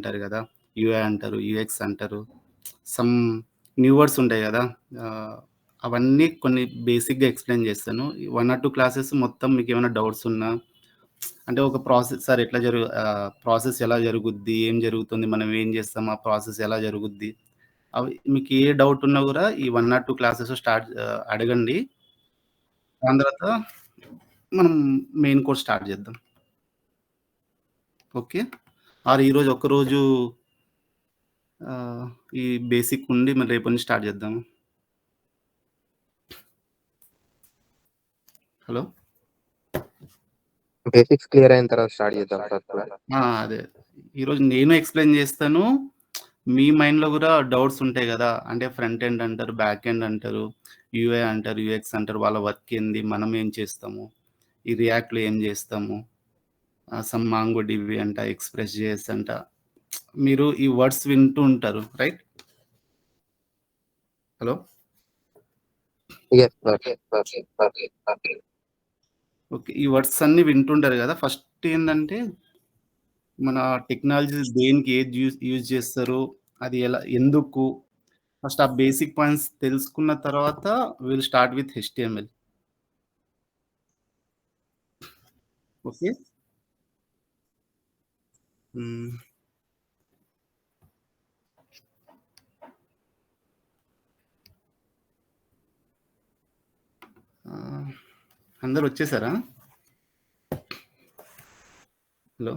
అంటారు గదా! యూఐ అంటారు, యూఎక్స్ అంటారు. సమ్ న్యూ వర్డ్స్ ఉంటాయి గదా! ఆహ్, అవన్నీ కొన్ని బేసిక్‌గా ఎక్స్‌ప్లెయిన్ జేస్తాను. 1 ఆర్ 2 క్లాసెస్ మొత్తం మీకేమైనా డౌట్స్ ఉన్నా అంటే ఒక ప్రాసెస్ సార్ ప్రాసెస్ ఎలా జరుగుద్ది? ఏం జరుగుతుంది? మనం ఏం జేస్తాం? ఆ ప్రాసెస్ ఎలా జరుగుద్ది? అవి మీకు ఏ డౌట్ ఉన్నా గూడా ఈ 1 ఆర్ 2 క్లాసెస్ అడగండి. దాని తర్వాత మనం మెయిన్ కోర్స్ స్టార్ట్ జేద్దాం. ఓకే. ఈరోజు ఒక్కరోజు ఆహ్, ఈ బేసిక్ ఉండి మరి రేపటి నుంచి స్టార్ట్ జేద్దామా? హలో! బేసిక్స్ క్లియర్ అయిన తర్వాత స్టార్ట్ చేద్దాం సార్ కూడా. అదే. ఈరోజు నేను ఎక్స్‌ప్లెయిన్ జేస్తాను. మీ మైండ్‌లో గూడా డౌట్స్ ఉంటాయి గదా! అంటే ఫ్రంట్ ఎండ్ అంటారు, బ్యాక్ ఎండ్ అంటారు, యూఐ అంటారు, యూఎక్స్ అంటారు. వాళ్ళ వర్క్ ఏంది? మనం ఏం చేస్తాము? ఈ రియాక్ట్‌లో ఏం జేస్తాము? సమ్ మాంగో డిబి అంట, ఎక్స్‌ప్రెస్ జేఎస్ అంట. మీరు ఈ వర్డ్స్ వింటూ ఉంటారు. Right? Hello! Yes sir. Okay. ఈ వర్డ్స్ అన్నీ వింటుంటారు గదా! ఫస్ట్ ఏందంటే మన టెక్నాలజీ దేనికి ఏది యూజ్ చేస్తారు? అది ఎందుకు? ఫస్ట్ ఆ బేసిక్ పాయింట్స్ తెలుసుకున్న తర్వాత will start with HTML. Okay. Hmm. Ah, అందరొచ్చేసారా? Hello!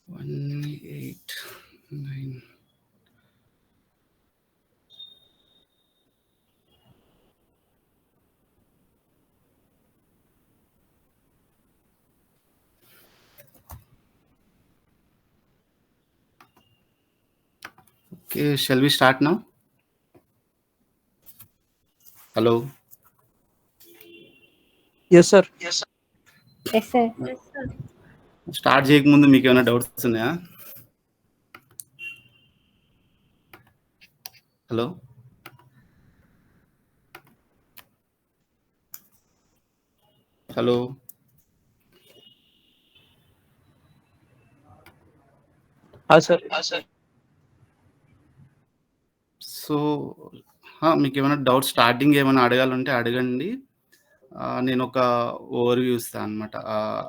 One, 8, 9. Okay, shall we start now? Hello! Yes, sir. Yes, sir. Start చేయకముందు మీకేమైనా డౌట్స్ ఉన్నాయా? హలో! హలో! Sir. సో, మీకేమైనా డౌట్స్ స్టార్టింగ్ ఏమైనా అడగాలంటే అడగండి. నేనొక ఓవర్‌వ్యూ ఇస్తా అనమాట.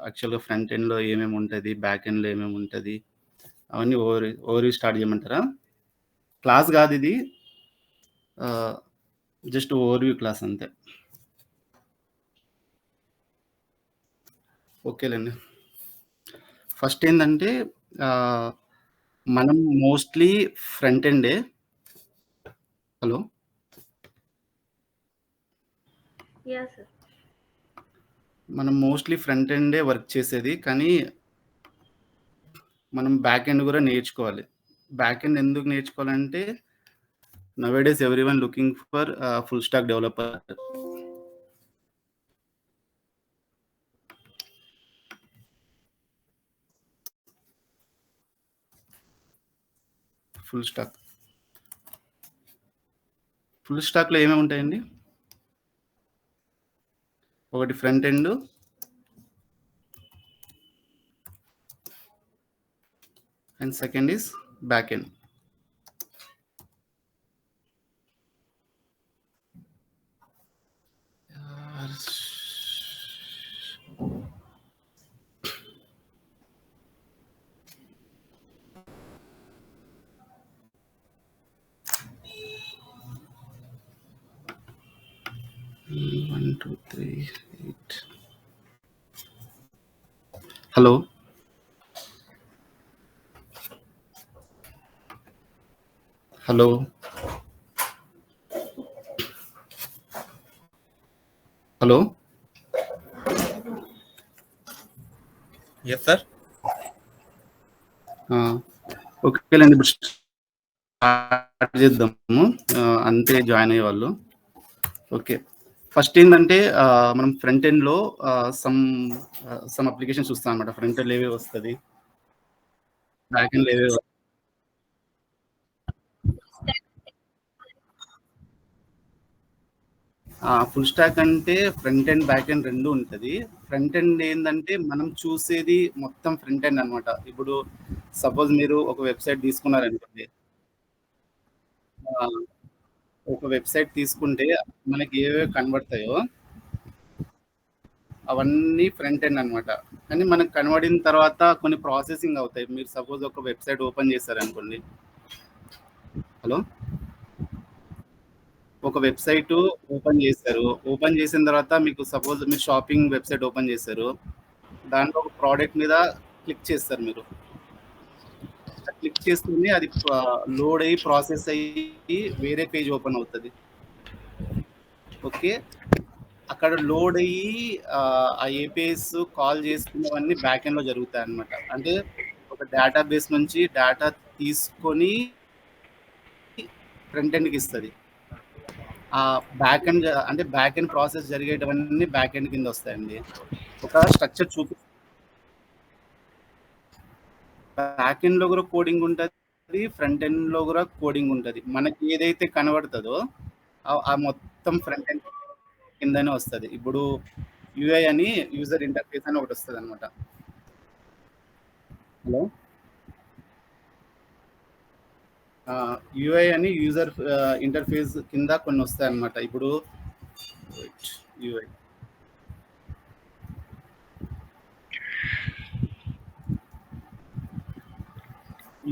యాక్చువల్‌గా ఫ్రంట్ ఎండ్‌లో ఏమేమి ఉంటది? బ్యాక్ ఎండ్‌లో ఏమేమి ఉంటది? అవన్నీ ఓవర్‌వ్యూ స్టార్ట్ చేయమంటారా? క్లాస్ గాదిది. ఆహ్, జస్ట్ ఓవర్‌వ్యూ క్లాస్ అంతే. ఓకేలెండి. ఫస్ట్ ఏందంటే ఆహ్, మనం మోస్ట్‌లీ ఫ్రంట్ ఎండే. హలో! Yeah, sir. మనం మోస్ట్‌లీ ఫ్రంట్ ఎండే వర్క్ చేసేది. కానీ మనం బ్యాక్ ఎండ్ గూడా నేర్చుకోవాలి. బ్యాక్ ఎండ్ ఎందుకు నేర్చుకోవాలంటే nowadays everyone looking for full stack developer. Full stack. Full స్టాక్‌లో ఏమేమి ఉంటాయండి? ఒకటి front end. And second is back end. One, two, three, 8. హలో! హలో! హలో! Yes, sir. ఓకేలేండి. ఇప్పుడు స్టార్ట్ చేద్దాము. అంతే జాయిన్ అయ్యేవాళ్ళు. ఓకే. ఫస్ట్ ఏందంటే మనం ఫ్రంట్ ఎండ్‌లో సమ్ అప్లికేషన్స్ చూస్తాం అనమాట. ఫ్రంట్ ఎండ్‌లో ఏవేవి వస్తది. బ్యాక్ ఎండ్‌లో ఏవేవి ఫుల్ స్టాక్ అంటే ఫ్రంట్ ఎండ్, బ్యాక్ ఎండ్ 2 ఉంటది. ఫ్రంట్ ఎండ్ ఏందంటే మనం చూసేది మొత్తం ఫ్రంట్ ఎండ్ అనమాట. ఇప్పుడు సపోజ్ మీరు ఒక వెబ్‌సైట్ తీసుకున్నారనుకోండి. ఆహ్, ఒక వెబ్‌సైట్ తీసుకుంటే మనకి ఏవేవి కనబడతాయో అవన్నీ ఫ్రంట్ ఎండ్ అనమాట. కానీ మనకు కనబడిన తర్వాత కొన్ని ప్రాసెసింగ్ అవుతాయి. మీరు సపోజ్ ఒక వెబ్‌సైట్ ఓపెన్ చేశారనుకోండి. హలో! ఒక వెబ్‌సైటు ఓపెన్ చేశారు. ఓపెన్ చేసిన తర్వాత మీకు సపోజ్ మీరు షాపింగ్ వెబ్‌సైట్ ఓపెన్ చేశారు. దాంట్లో ఒక ప్రోడక్ట్ మీద క్లిక్ చేస్తారు మీరు. క్లిక్ చేస్తేనే అది లోడ్ అయ్యి, ప్రాసెస్ అయ్యి వేరే పేజ్ ఓపెన్ అవుతది. ఓకే. అక్కడ లోడ్ అయ్యి ఆ ఏపీఐస్ కాల్ చేసుకునేవన్నీ బ్యాక్ ఎండ్‌లో జరుగుతాయన్నమాట. అంటే ఒక డేటాబేస్ నుంచి డేటా తీసుకొని ఫ్రంట్ ఎండ్‌కి ఇస్తది. బ్యాక్ ఎండ్ అంటే బ్యాక్ ఎండ్ ప్రాసెస్ జరిగేటివన్నీ బ్యాక్ ఎండ్ కింద వస్తాయండి. ఒక స్ట్రక్చర్ బ్యాక్ ఎండ్‌లో కూడా కోడింగ్ ఉంటది. ఫ్రంట్ ఎండ్‌లో కూడా కోడింగ్ ఉంటది. మనకి ఏదైతే కనబడతదో ఆ మొత్తం ఫ్రంట్ ఎండ్ కిందనే వస్తది. ఇప్పుడు యూఐ అని యూజర్ ఇంటర్ఫేస్ అని ఒకటి వస్తదనమాట. హలో! యూఐ అని యూజర్ ఇంటర్ఫేస్ కింద కొన్ని వస్తాయన్నమాట. ఇప్పుడు యూఐ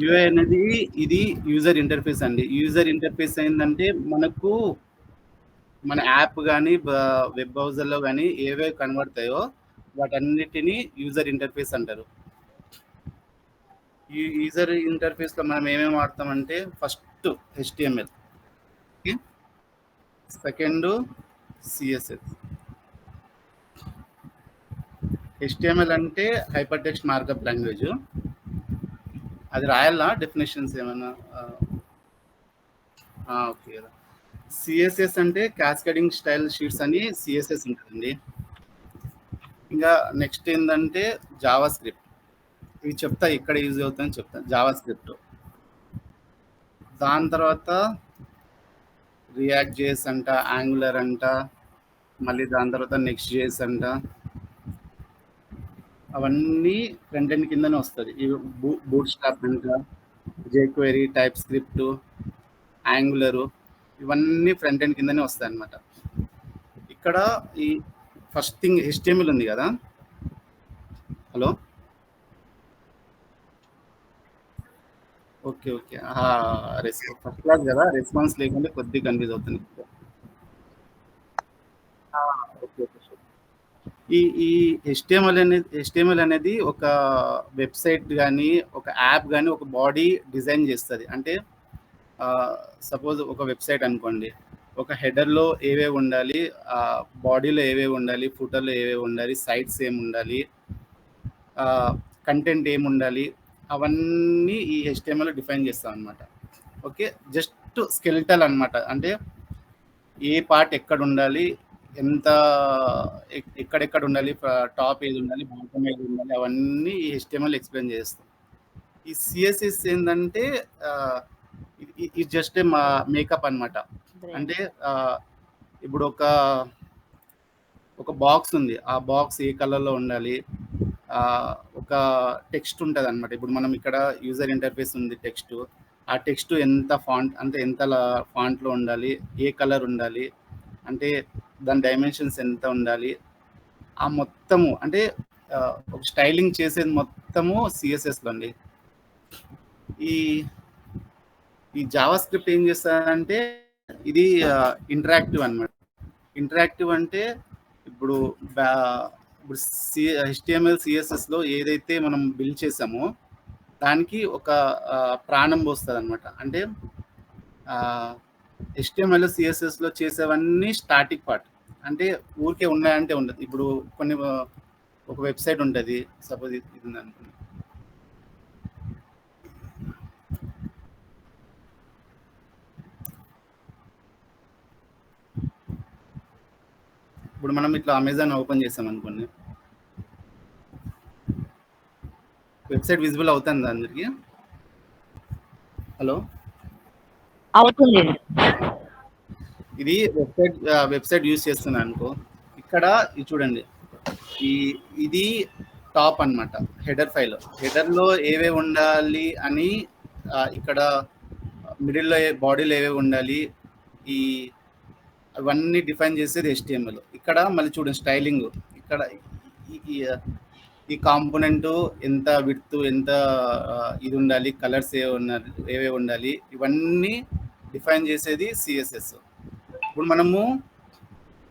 యూఐ అనేది ఇది యూజర్ ఇంటర్ఫేస్ అండి. యూజర్ ఇంటర్ఫేస్ ఏందంటే మనకు మన యాప్ గాని, వెబ్ బ్రౌజర్‌లో గాని ఏవేవి కనబడతాయో వాటన్నిటిని యూజర్ ఇంటర్ఫేస్ అంటారు. ఈ యూజర్ ఇంటర్ఫేస్‌లో మనం ఏమేమి వాడతామంటే first HTML. Okay. Second CSS. HTML అంటే హైపర్ టెక్స్ట్ మార్కప్ లాంగ్వేజ్. అది రాయాలా డెఫినిషన్స్ ఏమన్నా? ఓకే కదా. సిఎస్ఎస్ అంటే క్యాస్కేడింగ్ స్టైల్ షీట్స్ అని సిఎస్ఎస్ ఉంటుందండి. ఇంకా నెక్స్ట్ ఏంటంటే జావా స్క్రిప్ట్. ఇవి చెప్తా ఎక్కడ యూజ్ అవుతుందని చెప్తా. Java script. దాని తర్వాత రియాక్ట్ జేఎస్ అంట, యాంగులర్ అంట, మళ్ళీ దాని తర్వాత నెక్స్ట్ జేఎస్ అంట. అవన్నీ ఫ్రంట్ ఎండ్ కిందనే వస్తుంది. ఇవి బూట్ స్ట్రాప్ అంట, జేక్వెరీ, టైప్ స్క్రిప్ట్, యాంగులర్ ఇవన్నీ ఫ్రంట్ ఎండ్ కిందనే వస్తాయి అన్నమాట. ఇక్కడ ఈ ఫస్ట్ థింగ్ హెచ్టీఎంఎల్ ఉంది కదా. Hello! Okay. Okay. First class కదా, రెస్పాన్స్ లేకుంటే కొద్దిగా కన్ఫ్యూజ్ అవుతుంది. ఓకే. ఓకే. షూర్. ఈ హెచ్టీఎంఎల్ అనేది ఒక వెబ్సైట్ కానీ, ఒక యాప్ కానీ, ఒక బాడీ డిజైన్ చేస్తుంది. అంటే సపోజ్ ఒక వెబ్సైట్ అనుకోండి. ఒక హెడర్లో ఏవేవి ఉండాలి, బాడీలో ఏవేవి ఉండాలి, ఫుటర్లో ఏవేవి ఉండాలి, సైట్స్ ఏమి ఉండాలి, కంటెంట్ ఏమి ఉండాలి, అవన్నీ ఈ హెచ్టీఎంఎల్ డిఫైన్ చేస్తాం అనమాట. ఓకే. జస్ట్ స్కెలిటల్ అనమాట. అంటే ఏ పార్ట్ ఎక్కడ ఉండాలి, ఎంత ఎక్కడెక్కడ ఉండాలి, టాప్ ఏది ఉండాలి, బాటమ్ ఏది ఉండాలి, అవన్నీ ఈ హెచ్టీఎంఎల్ ఎక్స్ప్లెయిన్ చేస్తాం. ఈ సిఎస్ఎస్ ఏంటంటే ఇది జస్ట్ మేకప్ అనమాట. అంటే ఇప్పుడు ఒక బాక్స్ ఉంది. ఆ బాక్స్ ఏ కలర్లో ఉండాలి, ఒక టెక్స్ట్ ఉంటుంది అనమాట. ఇప్పుడు మనం ఇక్కడ యూజర్ ఇంటర్ఫేస్ ఉంది, టెక్స్ట్. ఆ టెక్స్ట్ ఎంత ఫాంట్ అంటే ఎంత ఫాంట్లో ఉండాలి, ఏ కలర్ ఉండాలి, అంటే దాని డైమెన్షన్స్ ఎంత ఉండాలి, ఆ మొత్తము అంటే ఒక స్టైలింగ్ చేసేది మొత్తము సిఎస్ఎస్లో అండి. ఈ ఈ జావా స్క్రిప్ట్ ఏం చేస్తారంటే ఇది ఇంటరాక్టివ్ అనమాట. ఇంటరాక్టివ్ అంటే ఇప్పుడు ఇప్పుడు హెచ్టీఎంఎల్ సిఎస్ఎస్లో ఏదైతే మనం బిల్డ్ చేసామో దానికి ఒక ప్రాణం పోస్తుంది అనమాట. అంటే హెచ్టీఎంఎల్ సిఎస్ఎస్లో చేసేవన్నీ స్టాటిక్ పార్ట్. అంటే ఊరికే ఉన్నాయంటే ఉండదు. ఇప్పుడు కొన్ని ఒక వెబ్సైట్ ఉంటుంది, సపోజ్ ఇది ఉంది అనుకోండి. ఇప్పుడు మనం ఇట్లా అమెజాన్ ఓపెన్ చేసాం అనుకోండి, వెబ్సైట్ విజిబుల్ అవుతుంది అందరికి. హలో, అవుతుంది. ఇది వెబ్సైట్ యూజ్ చేస్తున్నాను అనుకో, ఇక్కడ ఇది చూడండి, ఇది టాప్ అన్నమాట, హెడర్ ఫైల్. హెడర్లో ఏవేవి ఉండాలి అని ఇక్కడ మిడిల్లో బాడీలో ఏవేవి ఉండాలి, అవన్నీ డిఫైన్ చేసేది HTML. ఇక్కడ మళ్ళీ చూడండి స్టైలింగ్, ఇక్కడ ఈ కాంపోనెంట్ ఎంత విడ్త్, ఎంత ఇది ఉండాలి, కలర్స్ ఏవే ఉండాలి, ఇవన్నీ డిఫైన్ చేసేది CSS. ఇప్పుడు మనము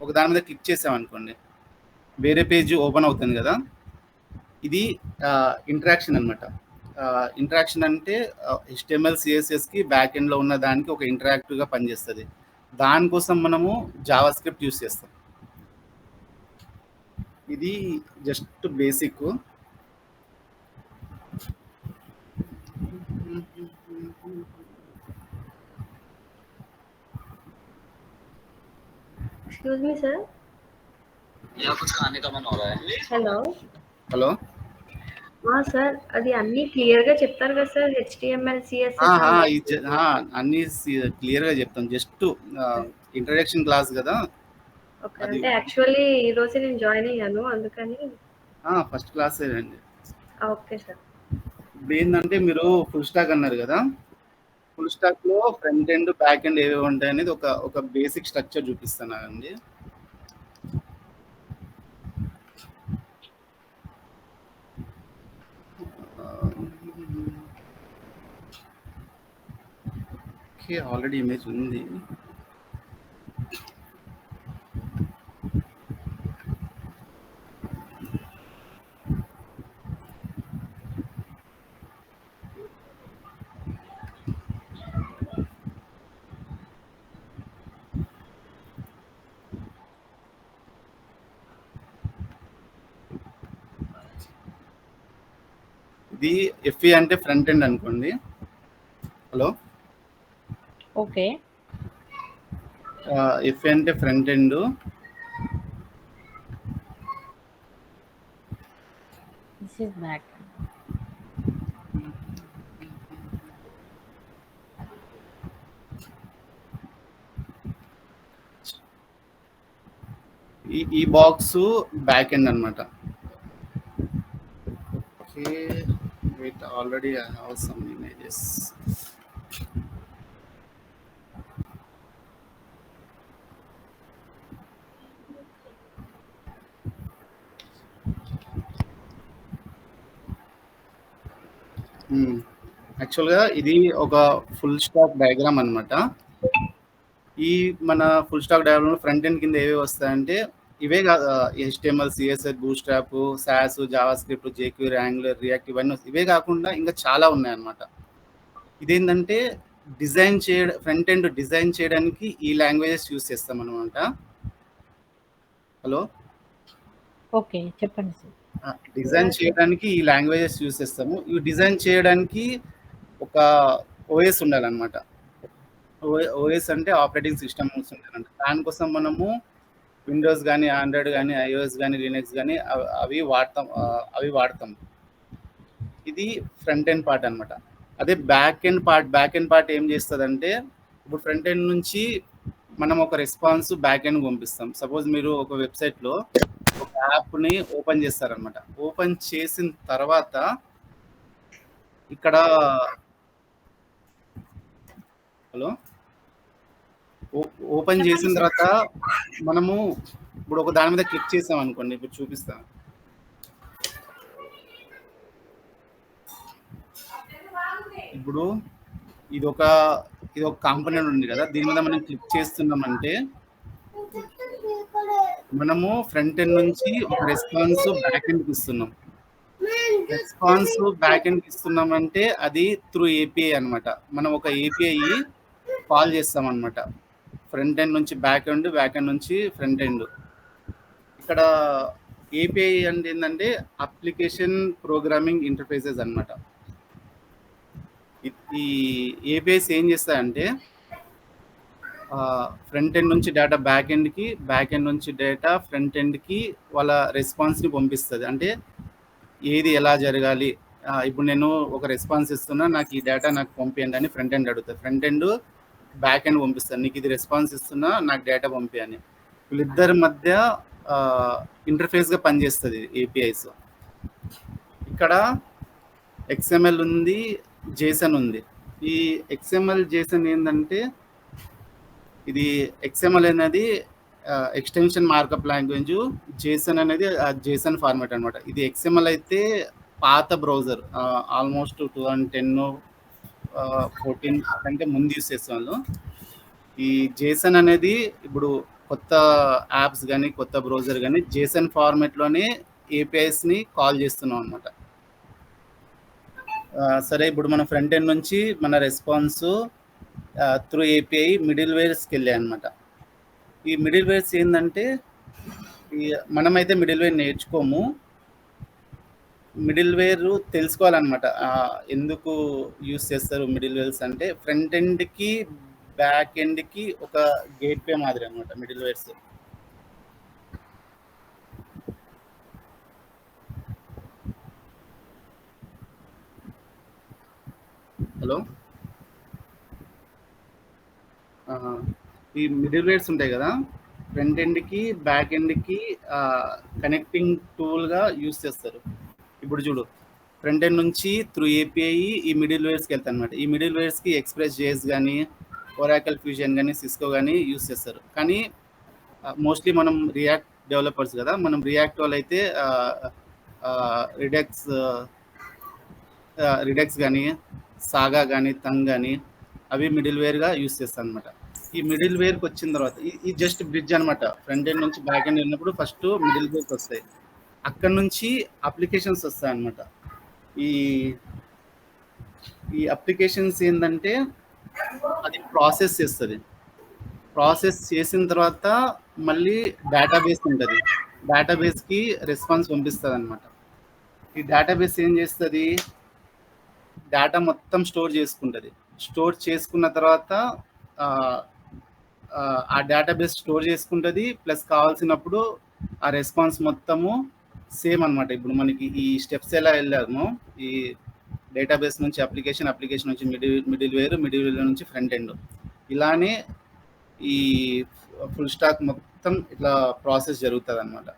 ఒక దాని మీద క్లిక్ చేసామనుకోండి, వేరే పేజ్ ఓపెన్ అవుతుంది కదా, ఇది ఇంటరాక్షన్ అనమాట. ఇంటరాక్షన్ అంటే HTML CSSకి బ్యాక్ ఎండ్లో ఉన్న దానికి ఒక ఇంటరాక్టివ్గా పనిచేస్తుంది. దానికోసం మనము జావా స్క్రిప్ట్ యూస్ చేస్తాం. ఇది just basic. Excuse me sir, या कुछ खाने का मन हो रहा है. హలో సార్, అది అన్ని క్లియర్ గా చెప్తారు కదా సార్, HTML CSS అన్ని క్లియర్ గా చెప్తాం. జస్ట్ ఇంట్రడక్షన్ క్లాస్ కదా. ఓకే, అంటే యాక్చువల్లీ ఈ రోజు నేను జాయిన్ అయ్యాను, అందుకని. ఫస్ట్ క్లాస్ అండి. Okay sir. ఇప్పుడు ఏంటంటే మీరు ఫుల్ స్టాక్ అన్నారు కదా, ఫుల్ స్టాక్ లో ఫ్రంట్ ఎండ్ బ్యాక్ ఎండ్ ఏవేవి ఉంటాయి అనేది ఒక బేసిక్ స్ట్రక్చర్ చూపిస్తానండి. ఓకే, ఆల్రెడీ ఇమేజ్ ఉంది. ఇది FE అంటే ఫ్రంట్ ఎండ్ అనుకోండి. Hello, okay. FE అంటే front end, this is back. ఈ బాక్స్ బ్యాక్ ఎండ్ అన్నమాట. Okay, wait, already I have some images. యాక్చువల్గా ఇది ఒక ఫుల్ స్టాక్ డయాగ్రామ్ అన్నమాట. ఈ మన full stack diagram front end కింద ఏవి వస్తాయంటే ఇవే కాదు, HTML CSS Bootstrap SAS JavaScript jQuery Angular React ఇవన్నీ ఇవే కాకుండా ఇంకా చాలా ఉన్నాయన్నమాట. ఇదేంటంటే ఫ్రంట్ ఎండ్ డిజైన్ చేయడానికి ఈ లాంగ్వేజెస్ యూస్ చేస్తాం అనమాట. హలో, ఓకే, చెప్పండి సార్. డిజైన్ చేయడానికి ఈ లాంగ్వేజెస్ యూస్ చేస్తాము. ఇవి డిజైన్ చేయడానికి ఒక OS ఉండాలన్నమాట. OS అంటే ఆపరేటింగ్ సిస్టమ్ ఉండాలంట. దానికోసం మనము విండోస్ కానీ, ఆండ్రాయిడ్ కానీ, iOS కానీ, లినక్స్ కానీ అవి వాడతాం. ఇది ఫ్రంట్ ఎండ్ పార్ట్ అనమాట. అదే బ్యాక్ ఎండ్ పార్ట్ ఏం చేస్తుందంటే, ఇప్పుడు ఫ్రంట్ ఎండ్ నుంచి మనం ఒక రెస్పాన్స్ బ్యాక్ ఎండ్ పంపిస్తాం. సపోజ్ మీరు ఒక వెబ్సైట్లో ఒక యాప్ని ఓపెన్ చేస్తారనమాట. ఓపెన్ చేసిన తర్వాత ఇక్కడ హలో, ఓపెన్ చేసిన తర్వాత మనము ఇప్పుడు ఒక దాని మీద క్లిక్ చేసాం అనుకోండి, ఇప్పుడు చూపిస్తాను. ఇప్పుడు ఇది ఒక కాంపోనెంట్ ఉంది కదా, దీని మీద మనం క్లిక్ చేస్తున్నామంటే మనము ఫ్రంట్ ఎండ్ నుంచి ఒక రెస్పాన్స్ బ్యాక్ ఎండ్కి ఇస్తున్నాం. రెస్పాన్స్ బ్యాక్ ఎండ్కి ఇస్తున్నామంటే అది త్రూ API అనమాట. మనం ఒక API కాల్ చేస్తాం అనమాట. ఫ్రంట్ ఎండ్ నుంచి బ్యాక్ ఎండ్ నుంచి ఫ్రంట్ ఎండ్. ఇక్కడ API అంటే ఏంటంటే అప్లికేషన్ ప్రోగ్రామింగ్ ఇంటర్ఫేసెస్ అనమాట. ఈ APIs ఏం చేస్తాయంటే ఫ్రంట్ ఎండ్ నుంచి డేటా బ్యాక్ ఎండ్కి, బ్యాక్ ఎండ్ నుంచి డేటా ఫ్రంట్ ఎండ్కి వాళ్ళ రెస్పాన్స్ని పంపిస్తుంది. అంటే ఏది ఎలా జరగాలి, ఇప్పుడు నేను ఒక రెస్పాన్స్ ఇస్తున్నా, నాకు ఈ డేటా నాకు పంపియండి అని ఫ్రంట్ ఎండ్ అడుగుతుంది. ఫ్రంట్ ఎండ్ బ్యాక్ ఎండ్ పంపిస్తాను, నీకు ఇది రెస్పాన్స్ ఇస్తున్నా నాకు డేటా పంపి అని. వీళ్ళిద్దరి మధ్య ఇంటర్ఫేస్గా పనిచేస్తుంది ఏపీఐస్. ఇక్కడ XML ఉంది, JSON ఉంది. ఈ XML JSON ఏంటంటే, ఇది XML అనేది ఎక్స్టెన్షన్ మార్కప్ లాంగ్వేజ్, JSON అనేది JSON ఫార్మాట్ అనమాట. ఇది XML అయితే పాత బ్రౌజర్, ఆల్మోస్ట్ 2010 14 కంటే ముందు యూస్ చేసే వాళ్ళు. ఈ JSON అనేది ఇప్పుడు కొత్త యాప్స్ కానీ కొత్త బ్రౌజర్ కానీ JSON ఫార్మాట్లోనే ఏపీఐస్ని కాల్ చేస్తున్నాం అనమాట. సరే, ఇప్పుడు మన ఫ్రంట్ ఎండ్ నుంచి మన రెస్పాన్స్ త్రూ ఏపీఐ మిడిల్ వేర్స్కి వెళ్ళాయి అనమాట. ఈ మిడిల్ వేర్స్ ఏంటంటే, మనమైతే మిడిల్ వేర్ నేర్చుకోము, మిడిల్ వేర్ తెలుసుకోవాలన్నమాట. ఎందుకు యూస్ చేస్తారు మిడిల్ వేర్స్ అంటే, ఫ్రంట్ ఎండ్కి బ్యాక్ ఎండ్కి ఒక గేట్వే మాదిరి అనమాట మిడిల్ వేర్స్. హలో, ఈ మిడిల్ వేర్స్ ఉంటాయి కదా, ఫ్రంట్ ఎండ్కి బ్యాక్ ఎండ్కి కనెక్టింగ్ టూల్గా యూస్ చేస్తారు. ఇప్పుడు చూడు, ఫ్రంట్ ఎండ్ నుంచి త్రూ ఏపీఐ ఈ మిడిల్ వేర్స్కి వెళ్తాయి అనమాట. ఈ మిడిల్ వేర్స్కి ఎక్స్ప్రెస్.js కానీ ఒరాకిల్ ఫ్యూజన్ కానీ సిస్కో కానీ యూస్ చేస్తారు. కానీ మోస్ట్లీ మనం రియాక్ట్ డెవలపర్స్ కదా, మనం రియాక్ట్ వాళ్ళు అయితే రిడెక్స్ కానీ సాగా కానీ తంగ్ కానీ అవి మిడిల్ వేర్గా యూస్ చేస్తాను అనమాట. ఈ మిడిల్ వేర్కి వచ్చిన తర్వాత ఈ జస్ట్ బ్రిడ్జ్ అనమాట. ఫ్రంట్ ఎండ్ నుంచి బ్యాక్ ఎండ్ వెళ్ళినప్పుడు ఫస్ట్ మిడిల్ వేర్కి వస్తాయి, అక్కడ నుంచి అప్లికేషన్స్ వస్తాయి అనమాట. ఈ అప్లికేషన్స్ ఏంటంటే, అది ప్రాసెస్ చేస్తుంది. ప్రాసెస్ చేసిన తర్వాత మళ్ళీ డేటాబేస్ ఉంటుంది, డేటాబేస్కి రెస్పాన్స్ పంపిస్తుంది అనమాట. ఈ డేటాబేస్ ఏం చేస్తుంది, డేటా మొత్తం స్టోర్ చేసుకుంటుంది. స్టోర్ చేసుకున్న తర్వాత ఆ డేటాబేస్ స్టోర్ చేసుకుంటుంది, ప్లస్ కావాల్సినప్పుడు ఆ రెస్పాన్స్ మొత్తము సేమ్ అనమాట. ఇప్పుడు మనకి ఈ స్టెప్స్ ఎలా వెళ్ళామో, ఈ డేటాబేస్ నుంచి అప్లికేషన్ నుంచి మిడిల్ వేర్ నుంచి ఫ్రంట్ ఎండ్, ఇలానే ఈ ఫుల్ స్టాక్ మొత్తం ఇట్లా ప్రాసెస్ జరుగుతుంది అనమాట.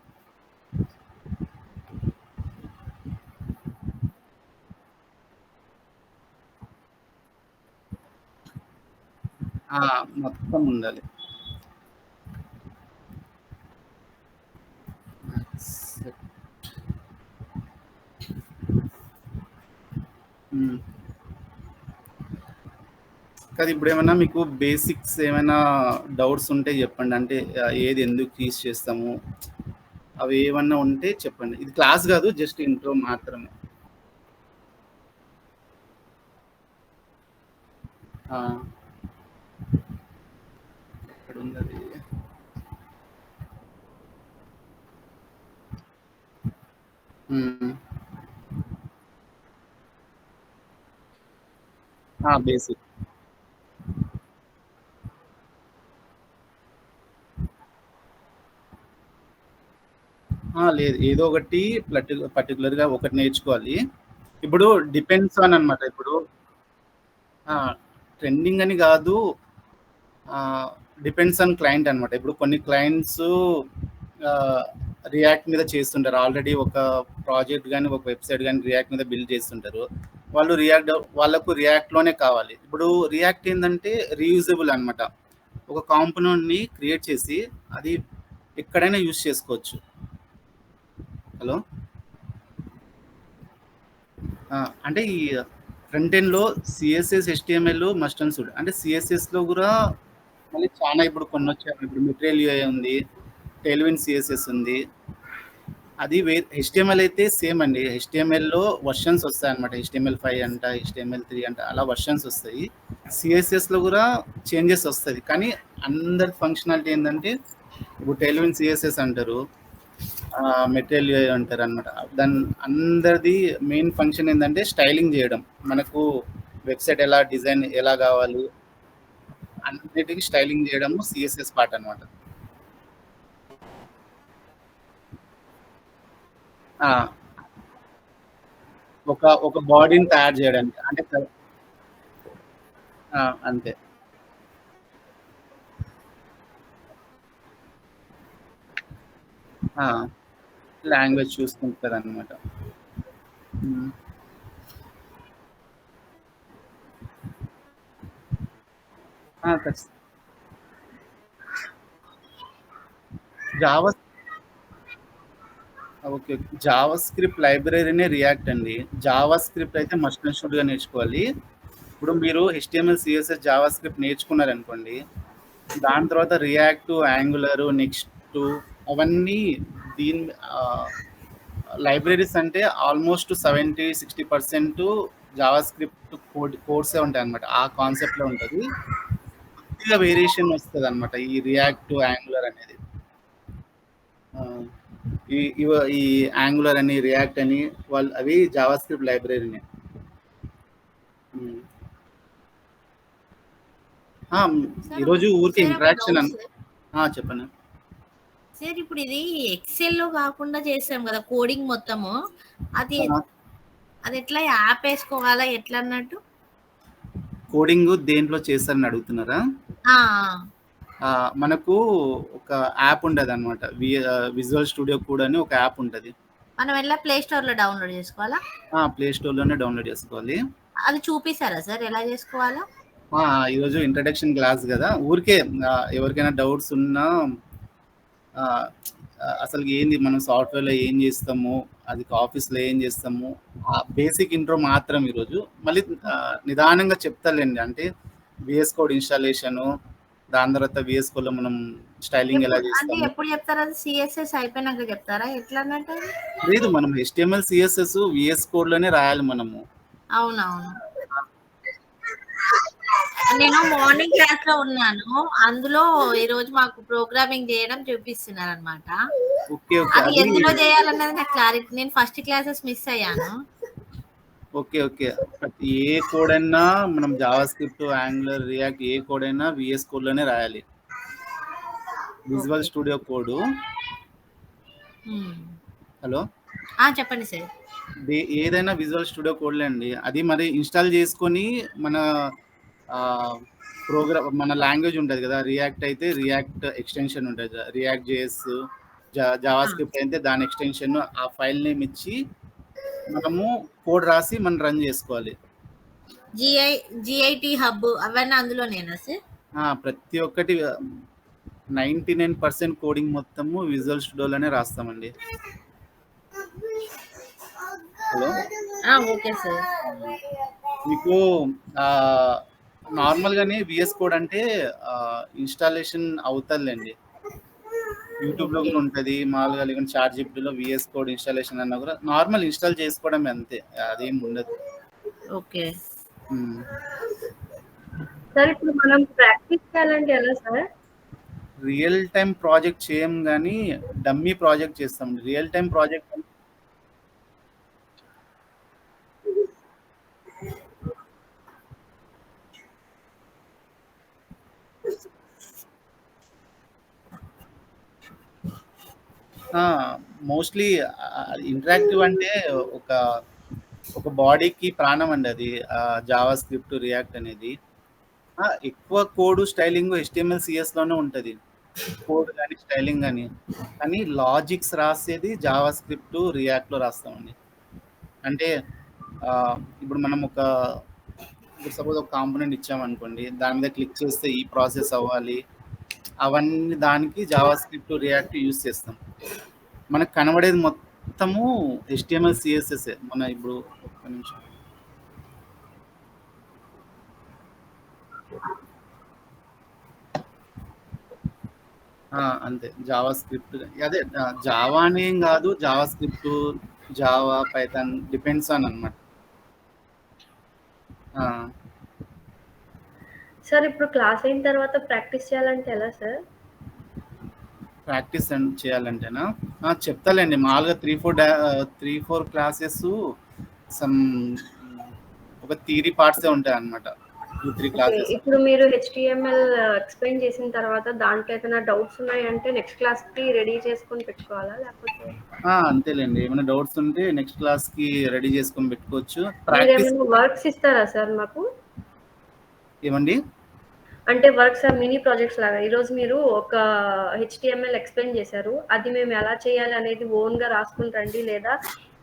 మొత్తం ఉండాలి. కాదు, ఇప్పుడు ఏమైనా మీకు బేసిక్స్ ఏమైనా డౌట్స్ ఉంటే చెప్పండి. అంటే ఏది ఎందుకు యూస్ చేస్తాము అవి ఏమన్నా ఉంటే చెప్పండి. ఇది క్లాస్ కాదు, జస్ట్ ఇంట్రో మాత్రమే. ఎక్కడ ఉంది అది? బేసిక్. లేదు, ఏదో ఒకటి పర్టికులర్గా ఒకటి నేర్చుకోవాలి. ఇప్పుడు డిపెండ్స్ ఆన్ అనమాట. ఇప్పుడు ట్రెండింగ్ అని కాదు, డిపెండ్స్ ఆన్ క్లయింట్ అనమాట. ఇప్పుడు కొన్ని క్లయింట్స్ రియాక్ట్ మీద చేస్తుంటారు, ఆల్రెడీ ఒక ప్రాజెక్ట్ కానీ ఒక వెబ్సైట్ కానీ రియాక్ట్ మీద బిల్డ్ చేస్తుంటారు. వాళ్ళకు రియాక్ట్లోనే కావాలి. ఇప్పుడు రియాక్ట్ ఏంటంటే రీయూజబుల్ అనమాట. ఒక కాంపోనెంట్ని క్రియేట్ చేసి అది ఎక్కడైనా యూజ్ చేసుకోవచ్చు. హలో, అంటే ఈ ఫ్రంట్ ఎండ్లో CSS HTML must and should. అంటే CSSలో కూడా మళ్ళీ చాలా ఇప్పుడు కొన్ని వచ్చాయి. ఇప్పుడు మెటీరియల్ UI ఉంది, టెయిల్విండ్ CSS ఉంది. అది HTML అయితే సేమ్ అండి. HTMLలో వర్షన్స్ వస్తాయి అనమాట. HTML5 అంట, HTML3 అంట, అలా వర్షన్స్ వస్తాయి. CSSలో కూడా చేంజెస్ వస్తుంది. కానీ అందరి ఫంక్షనాలిటీ ఏంటంటే, ఇప్పుడు టెయిల్విండ్ CSS అంటారు, మెటీరియల్ UI అంటారు అనమాట. దాని అందరిది మెయిన్ ఫంక్షన్ ఏంటంటే స్టైలింగ్ చేయడం. మనకు వెబ్సైట్ ఎలా డిజైన్ ఎలా కావాలి, అన్నిటికి స్టైలింగ్ చేయడము సిఎస్ఎస్ పార్ట్ అనమాట. ఒక బాడీని తయారు చేయడానికి అంటే అంతే. లాంగ్వేజ్ చూసుకుంటారు అనమాట. Java okay. జావా స్క్రిప్ట్ లైబ్రరీనే రియాక్ట్ అండి. జావా స్క్రిప్ట్ అయితే మస్ట్ అండ్ షుడ్గా నేర్చుకోవాలి. ఇప్పుడు మీరు HTML, CSS, జావా స్క్రిప్ట్ నేర్చుకున్నారనుకోండి, దాని తర్వాత రియాక్ట్, యాంగులర్, నెక్స్ట్ అవన్నీ దీని లైబ్రరీస్ అంటే ఆల్మోస్ట్ 70-60% జావా స్క్రిప్ట్ కోర్సే ఉంటాయి అనమాట. ఆ కాన్సెప్ట్లో ఉంటుంది. కొద్దిగా వేరియేషన్ వస్తుంది అనమాట ఈ రియాక్ట్, యాంగులర్ అనేది. ఈ యాంగులర్ అని, రియాక్ట్ అని వాళ్ళు అవి జావా స్క్రిప్ట్ లైబ్రరీనే. ఈరోజు ఊరికి ఇంట్రాక్షన్ చెప్పండి సార్. ఇప్పుడు ఇది ఎక్సెల్ లో కాకుండా చేసాం కదా కోడింగ్ మొత్తము, అది ఎట్లా యాప్ వేసుకోవాలా ఎట్లా అన్నట్టు? కోడింగ్ దేంట్లో చేస్తారని అడుగుతున్నారా? మనకు ఒక యాప్ ఉండదు అనమాట, విజువల్ స్టూడియో కోడ్ అని ఒక యాప్ ఉంటుంది. మనం ఎలా ప్లే స్టోర్ లో డౌన్లోడ్ చేసుకోవాలా? ప్లే స్టోర్ లోనే డౌన్లోడ్ చేసుకోవాలి. అది చూపిస్తారా సార్ ఎలా చేసుకోవాలో? ఈరోజు ఇంట్రడక్షన్ క్లాస్ కదా, ఊరికే ఎవరికైనా డౌట్స్ ఉన్నా అసలు ఏంది మనం సాఫ్ట్వేర్లో ఏం చేస్తాము, అది ఆఫీస్లో ఏం చేస్తాము, బేసిక్ ఇంట్రో మాత్రం ఈరోజు. మళ్ళీ నిదానంగా చెప్తాలేండి. అంటే VS కోడ్ ఇన్స్టాలేషను, దాని తర్వాత VS కోడ్ లో మనం స్టైలింగ్ ఎలా చేస్తాము. ఎప్పుడు చెప్తారా? CSS అయిపోయినాక చెప్తారా ఎట్లా అన్నట్టు? లేదు, మనం HTML, CSS VS కోడ్ లోనే రాయాలి మనము. అవునవును. నేను మార్నింగ్ క్లాస్ లో ఉన్నాను, అందులో ఈ రోజు మాకు ప్రోగ్రామింగ్ చేయడం చూపిస్తున్నారు అనమాట. అది ఎందులో చేయాలన్నది నాకు క్లారిటీ. నేను ఫస్ట్ క్లాసెస్ మిస్ అయ్యాను. ఓకే. ఏ కోడ్ అయినా మనం జావా స్క్రిప్ట్, యాంగులర్, రియాక్ట్ ఏ కోడ్ అయినా VS కోడ్ లోనే రాయాలి. Visual studio code. హలో చెప్పండి సార్. ఏదైనా విజువల్ స్టూడియో కోడ్లే అండి. అది మరి ఇన్స్టాల్ చేసుకొని మన ప్రోగ్రామ్, మన లాంగ్వేజ్ ఉంటుంది కదా, రియాక్ట్ అయితే రియాక్ట్ ఎక్స్టెన్షన్ ఉంటుంది, రియాక్ట్ JS, జావా స్క్రిప్ట్ అయితే దాని ఎక్స్టెన్షన్, ఆ ఫైల్ నేమ్ ఇచ్చి మనము కోడ్ రాసి మనం రన్ చేసుకోవాలి. GIT హబ్ అవన్నీ అందులోనేనా సార్? ప్రతి ఒక్కటి 99% కోడింగ్ మొత్తము విజువల్ స్టూడియోలోనే రాస్తామండి. Hello okay sir. మీకు నార్మల్గానే VS కోడ్ అంటే ఇన్స్టాలేషన్ అవుతుందండి. యూట్యూబ్లో కూడా ఉంటుంది, మామూలుగా లేకుండా ChatGPTలో VS కోడ్ ఇన్స్టాలేషన్ అన్నా కూడా నార్మల్ ఇన్స్టాల్ చేసుకోవడమే, అంతే, అదేం ఉండదు. Okay sir. ఇప్పుడు మనం ప్రాక్టీస్ చేయాలంటే ఎలా సార్? రియల్ టైం ప్రాజెక్ట్ చేయం కానీ డమ్మీ ప్రాజెక్ట్ చేస్తాం. Real time project mostly interactive అంటే ఒక బాడీకి ప్రాణం అండి అది, జావా స్క్రిప్ట్, రియాక్ట్ అనేది. ఎక్కువ కోడ్ స్టైలింగ్ HTML, CS లోనే ఉంటుంది, కోడ్ కానీ స్టైలింగ్ కానీ లాజిక్స్ రాసేది జావా స్క్రిప్ట్, రియాక్ట్లో రాస్తామండి. అంటే ఇప్పుడు మనం సపోజ్ ఒక కాంపోనెంట్ ఇచ్చామనుకోండి, దాని మీద క్లిక్ చేస్తే ఈ ప్రాసెస్ అవ్వాలి, అవన్నీ దానికి జావా స్క్రిప్ట్, రియాక్ట్ యూజ్ చేస్తాం. మనకు కనబడేది మొత్తము HTML, CSS. మన ఇప్పుడు ఒక్క నిమిషం, అంతే. జావా స్క్రిప్ట్ అదే, జావా అనేం కాదు, Java script, Java, Python depends on అనమాట. సార్ ఇప్పుడు క్లాస్ అయిన తర్వాత ప్రాక్టీస్ చేయాలంటే ఎలా సార్? ప్రాక్టీస్ చేయాలంటేనా చెప్తాలేండి. మామూలుగా 3-4 క్లాసెస్ సమ్ ఒక థియరీ పార్ట్సే ఉంటాయి అన్నమాట. 2-3 ఓకే. క్లాసెస్. ఇప్పుడు మీరు హెచ్టీఎంఎల్ ఎక్స్‌ప్లెయిన్ చేసిన తర్వాత దాంట్లో ఏదైనా డౌట్స్ ఉన్నాయంటే నెక్స్ట్ క్లాస్‌కి రెడీ చేసుకొని పెట్టుకోవాలా? లేకపోతే అంతేలేండి. ఏమైనా డౌట్స్ ఉంటే నెక్స్ట్ క్లాస్‌కి రెడీ చేసుకొని పెట్టుకోవచ్చు. ప్రాక్టీస్ మీరేమైనా వర్క్స్ ఇస్తారా సార్ మాకు? ఏమండి? అంటే వర్క్స్ మినీ ప్రాజెక్ట్స్ లాగా. ఈరోజు మీరు ఒక హెచ్టీఎంఎల్ ఎక్స్‌ప్లెయిన్ చేశారు. అది మేము ఎలా చేయాలి అనేది ఓన్‌గా రాసుకొని రండి, లేదా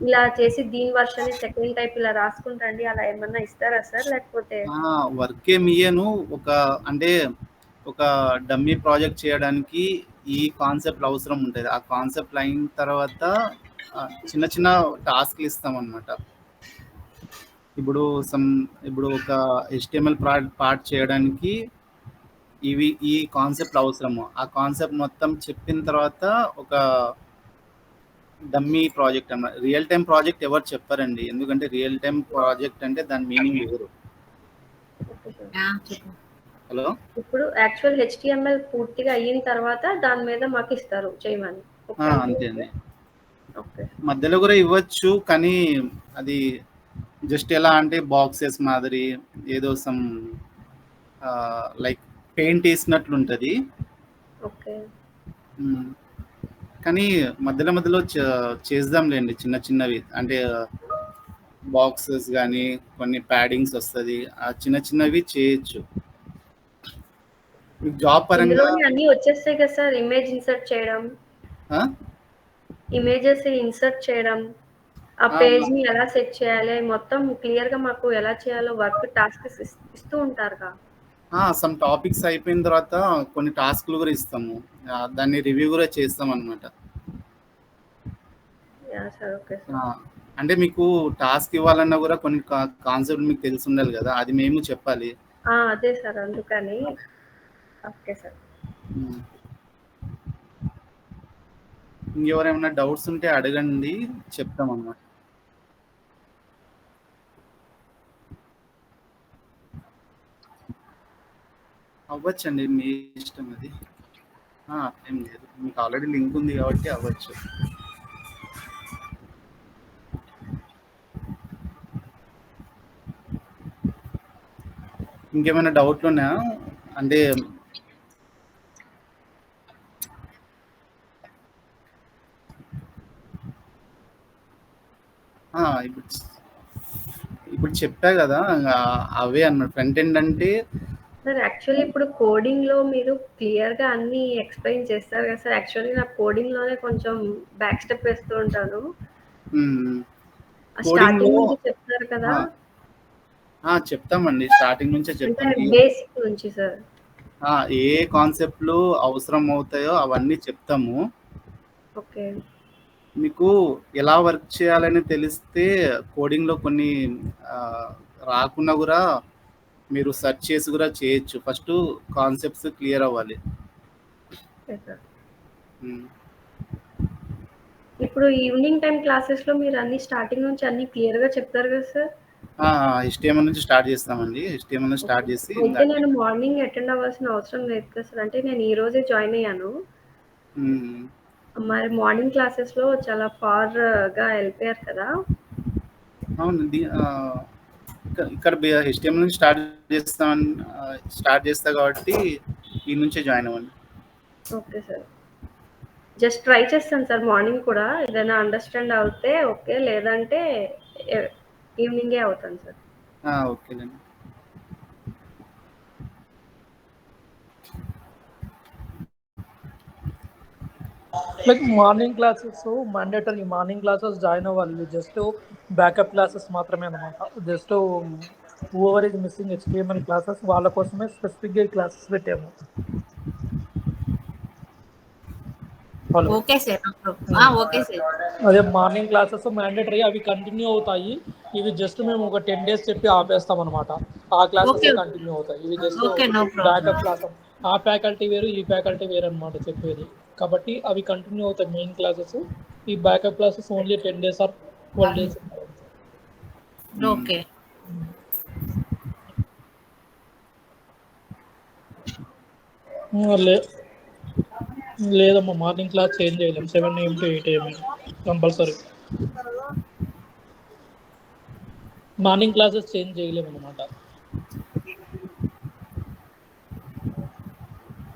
ఇలా చేసి దీని వర్షన్‌ని సెకండ్ టైప్ ఇలా రాసుకొని రండి, అలా ఏమన్నా ఇస్తారా సార్? లేకపోతే వర్క్ ఏమి ఇయ్యను. అంటే ఒక డమ్మీ ప్రాజెక్ట్ చేయడానికి ఈ కాన్సెప్ట్‌లు అవసరం ఉంటది. ఆ కాన్సెప్ట్‌లు అయిన తర్వాత చిన్న చిన్న టాస్క్‌లు ఇస్తామన్నమాట. ఇప్పుడు ఒక HTML పార్ట్ చేయడానికి ఈ కాన్సెప్ట్‌లు అవసరము. ఆ కాన్సెప్ట్ మొత్తం చెప్పిన తర్వాత ఒక డమ్మీ ప్రాజెక్ట్ అన్నమాట. రియల్ టైమ్ ప్రాజెక్ట్ ఎవరు చెప్పరండి. ఎందుకంటే రియల్ టైమ్ ప్రాజెక్ట్ అంటే దాని మీనింగ్ వేరు. Okay sir. చెప్పు. హలో? ఇప్పుడు యాక్చువల్ హెచ్టీఎంఎల్ పూర్తిగా అయిన తర్వాత దాని మీద మాకు ఇస్తారు చేయమని. అంతే అండి. ఓకే. మధ్యలో కూడా ఇవ్వచ్చు, కానీ అది జస్ట్ ఎలా అంటే బాక్సెస్ మాదిరి ఏదో సమ్ లైక్ పెయింట్ వేసినట్లు ఉంటుంది. ఓకే. కానీ మధ్యలో చేద్దాంలేండి చిన్న చిన్నవి. అంటే బాక్సెస్ కానీ కొన్ని ప్యాడింగ్స్ వస్తుంది, ఆ చిన్న చిన్నవి చేయొచ్చు. జాబ్ పరంగా ఇందులోనే అన్నీ వచ్చేస్తాయి కదా సార్. ఇమేజ్ ఇన్సర్ట్ చేయడం, ఇమేజెస్ ఇన్సర్ట్ చేయడం, ఆ పేజ్‌ని ఎలా సెట్ చేయాలి, మొత్తం క్లియర్‌గా మాకు ఎలా చేయాలో వర్క్ టాస్క్స్ ఇస్తూ ఉంటారుగా. సమ్ టాపిక్స్ అయిపోయిన తర్వాత కొన్ని టాస్క్లు కూడా ఇస్తాము. దాన్ని రివ్యూ కూడా చేస్తాం అనమాట. యాహ్! సార్. Okay sir. అంటే మీకు టాస్క్ ఇవ్వాలన్నా కూడా కొన్ని కాన్సెప్ట్ మీకు తెలిసి ఉండాలి కదా, అది మేము చెప్పాలి. అదే సార్ అందుకని. Okay sir. ఇంకెవరైనా డౌట్స్ ఉంటే అడగండి, చెప్తాం అన్నమాట. అవ్వచ్చండి, మీ ఇష్టం అది. ఏం లేదు, మీకు ఆల్రెడీ లింక్ ఉంది కాబట్టి అవ్వచ్చు. ఇంకేమైనా డౌట్లు ఉన్నాయా? అంటే ఇప్పుడు చెప్పా కదా, అవే అన్నమాట. ఫ్రంట్ ఎండ్ అంటే సార్ యాక్చువల్లీ ఇప్పుడు కోడింగ్‌లో మీరు క్లియర్‌గా అన్నీ ఎక్స్‌ప్లెయిన్ చేస్తారు కదా సార్. యాక్చువల్లీ నాకు కోడింగ్‌లోనే కొంచెం బ్యాక్ స్టెప్ వేస్తూ ఉంటాను. స్టార్టింగ్ నుంచి చెప్తారు కదా. చెప్తామండి, స్టార్టింగ్ నుంచే అంటే చెప్తాం. బేసిక్ నుంచి సార్. ఏ కాన్సెప్ట్లు అవసరం అవుతాయో అవన్నీ చెప్తాము. ఓకే. మీకు ఎలా వర్క్ చేయాలని తెలిస్తే కోడింగ్లో కొన్ని రాకున్నా కూడా మీరు సెర్చ్ చేసి కూడా చేయొచ్చు. ఫస్ట్ కాన్సెప్ట్స్ క్లియర్ అవ్వాలి. ఇప్పుడు ఈవినింగ్ టైం క్లాసెస్‌లో మీరు అన్ని స్టార్టింగ్ నుంచి అన్ని క్లియర్‌గా చెప్తారు కదా సార్. HTML నుంచి స్టార్ట్ చేస్తామండి. HTML నుంచి స్టార్ట్ చేసి అయితే నేను మార్నింగ్ అటెండ్ అవ్వాల్సిన అవసరం లేదు కదా సార్. అంటే నేను ఈ రోజే జాయిన్ అయ్యాను. మరి మార్నింగ్ క్లాసెస్‌లో చాలా ఫార్‌గా వెళ్ళిపోయారు కదా. అవునండి. ఇక్కడ HTML నుంచి స్టార్ట్ చేస్తా కాబట్టి ఈ నుంచే జాయిన్ అవ్వండి. Okay sir. జస్ట్ ట్రై చేస్తాను సార్ మార్నింగ్ కూడా. ఏదైనా అండర్స్టాండ్ అవుతే ఓకే, లేదంటే ఈవినింగే అవుతాను సార్. ఓకేనండి. Like morning classes mandatory morning classes join అవ్వాలి. జస్ట్ బ్యాకప్ క్లాసెస్ మాత్రమే అనమాట. Just over is missing HTML classes వాళ్ళ కోసమే స్పెసిఫిక్గా క్లాసెస్ పెట్టాము. Okay sir. Okay sir. అదే మార్నింగ్ క్లాసెస్ మ్యాండేటరీ, అవి కంటిన్యూ అవుతాయి. ఇవి జస్ట్ మేము ఒక 10 days చెప్పి ఆపేస్తాం అనమాట. ఆ క్లాసెస్ కంటిన్యూ అవుతాయి. ఇవి జస్ట్ బ్యాకప్ క్లాస్. ఆ ఫ్యాకల్టీ వేరు, ఈ ఫ్యాకల్టీ వేరు అనమాట చెప్పేది. కాబట్టి అవి కంటిన్యూ అవుతాయి మెయిన్ క్లాసెస్. ఈ backup classes only 10 days or 12 days. Okay. లేదమ్మా, మార్నింగ్ క్లాస్ చేంజ్ చేయలేం. 7 AM to 8 AM compulsory. Morning classes change చేయలేము అనమాట.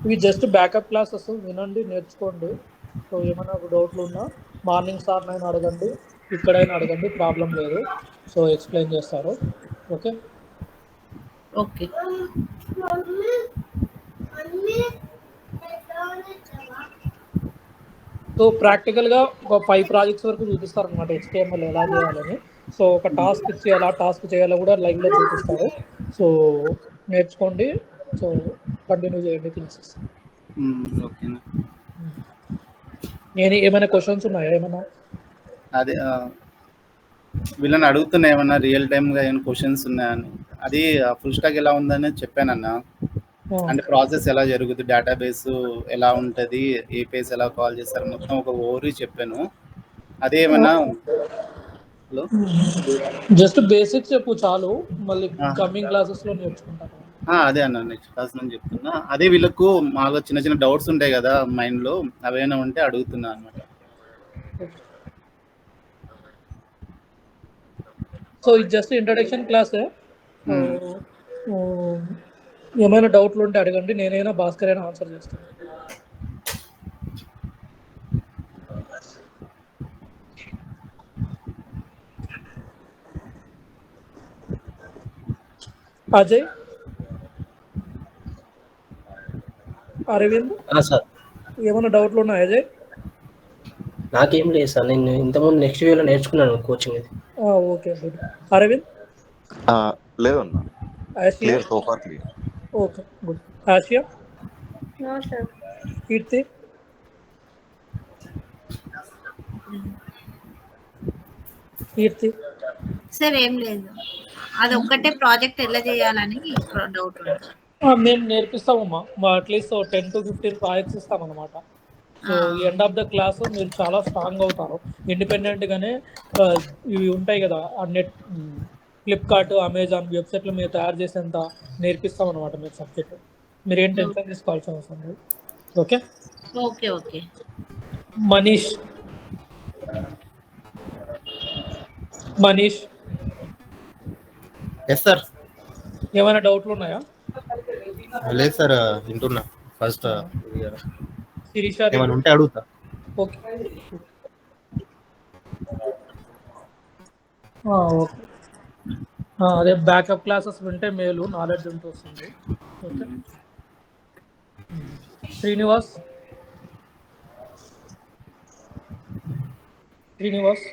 ఇవి జస్ట్ బ్యాకప్ క్లాసెస్, వినండి, నేర్చుకోండి. సో ఏమైనా డౌట్లు ఉన్నా మార్నింగ్ సార్ నైనా అడగండి, ఇక్కడైనా అడగండి, ప్రాబ్లం లేదు. సో ఎక్స్ప్లెయిన్ చేస్తారు. Okay okay. సో ప్రాక్టికల్గా ఒక 5 ప్రాజెక్ట్స్ వరకు చూపిస్తారు అనమాట HTML ఎలా చేయాలని. సో ఒక టాస్క్ ఇచ్చి ఎలా టాస్క్ చేయాలో కూడా లైవ్లో చూపిస్తారు. సో నేర్చుకోండి. సో కంటిన్యూ చేయండి క్లాసెస్. ఓకేనా. నేను ఏమైనా క్వశ్చన్స్ ఉన్నాయా ఏమైనా? అదే వీళ్ళని అడుగుతున్నా ఏమన్నా రియల్ టైమ్గా ఏమైనా క్వశ్చన్స్ ఉన్నాయని. అది ఫుల్ స్టాక్ ఎలా ఉందని చెప్పానన్న. అంటే ప్రాసెస్ ఎలా జరుగుతుంది, డేటాబేస్ ఎలా ఉంటుంది, ఏపీఎస్ ఎలా కాల్ చేస్తారు, మొత్తం ఒక ఓవర్ చెప్పాను. అదే ఏమన్నా హలో జస్ట్ బేసిక్స్ చెప్పు చాలు, మళ్ళీ కమింగ్ క్లాసెస్లో నేర్చుకుంటాను. అదే అన్న నెక్స్ట్ క్లాస్ నుంచి చెప్తున్నా. అదే వీళ్ళకు మాలో చిన్న చిన్న డౌట్స్ ఉంటాయి కదా మైండ్లో, అవేమైనా ఉంటే అడుగుతున్నా అనమాట. సో ఇది జస్ట్ ఇంట్రడక్షన్ క్లాసే. ఏమైనా డౌట్లు ఉంటే అడగండి, నేనైనా భాస్కర్ అయినా ఆన్సర్ చేస్తాను. అజయ్, అరవింద్ సార్, ఏమైనా డౌట్లు ఉన్నాయా అజయ్? నాకేం లేదు సార్, నేను ఇంతకుముందు నెక్స్ట్ వీక్లో నేర్చుకున్నాను కోచింగ్ ఇది. Okay good. అరవింద్? లేదన్నా, Asiya? So far clear. Okay good. Asiya? No sir. Keerthi? Keerthi sir ఏం లేదు, అది ఒక్కటే ప్రాజెక్ట్ ఎలా చేయాలని డౌట్ ఉంది. మేము నేర్పిస్తామమ్మా, అట్లీస్ట్ 10 to 15 ప్రాజెక్ట్స్ ఇస్తామన్నమాట. So end of the class మీరు చాలా స్ట్రాంగ్ అవుతారు. ఇండిపెండెంట్గానే ఇవి ఉంటాయి కదా నెట్, ఫ్లిప్కార్ట్, అమెజాన్ వెబ్సైట్లో మీరు తయారు చేసేంత నేర్పిస్తాం అనమాట మీరు సబ్జెక్ట్. మీరు ఏం టెన్షన్ తీసుకోవాల్సిన అవసరం లేదు. Okay okay okay. Manish? Manish yes sir. ఏమైనా డౌట్లు ఉన్నాయా? లేదు సార్, వింటున్నా. ఫస్ట్ శిరీష ఏమైనా ఉంటే అడుగుతా. Okay okay. అదే బ్యాకప్ క్లాసెస్ వింటే మేలు, నాలెడ్జ్ ఉంటూ వస్తుంది. ఓకే. శ్రీనివాస్? శ్రీనివాస్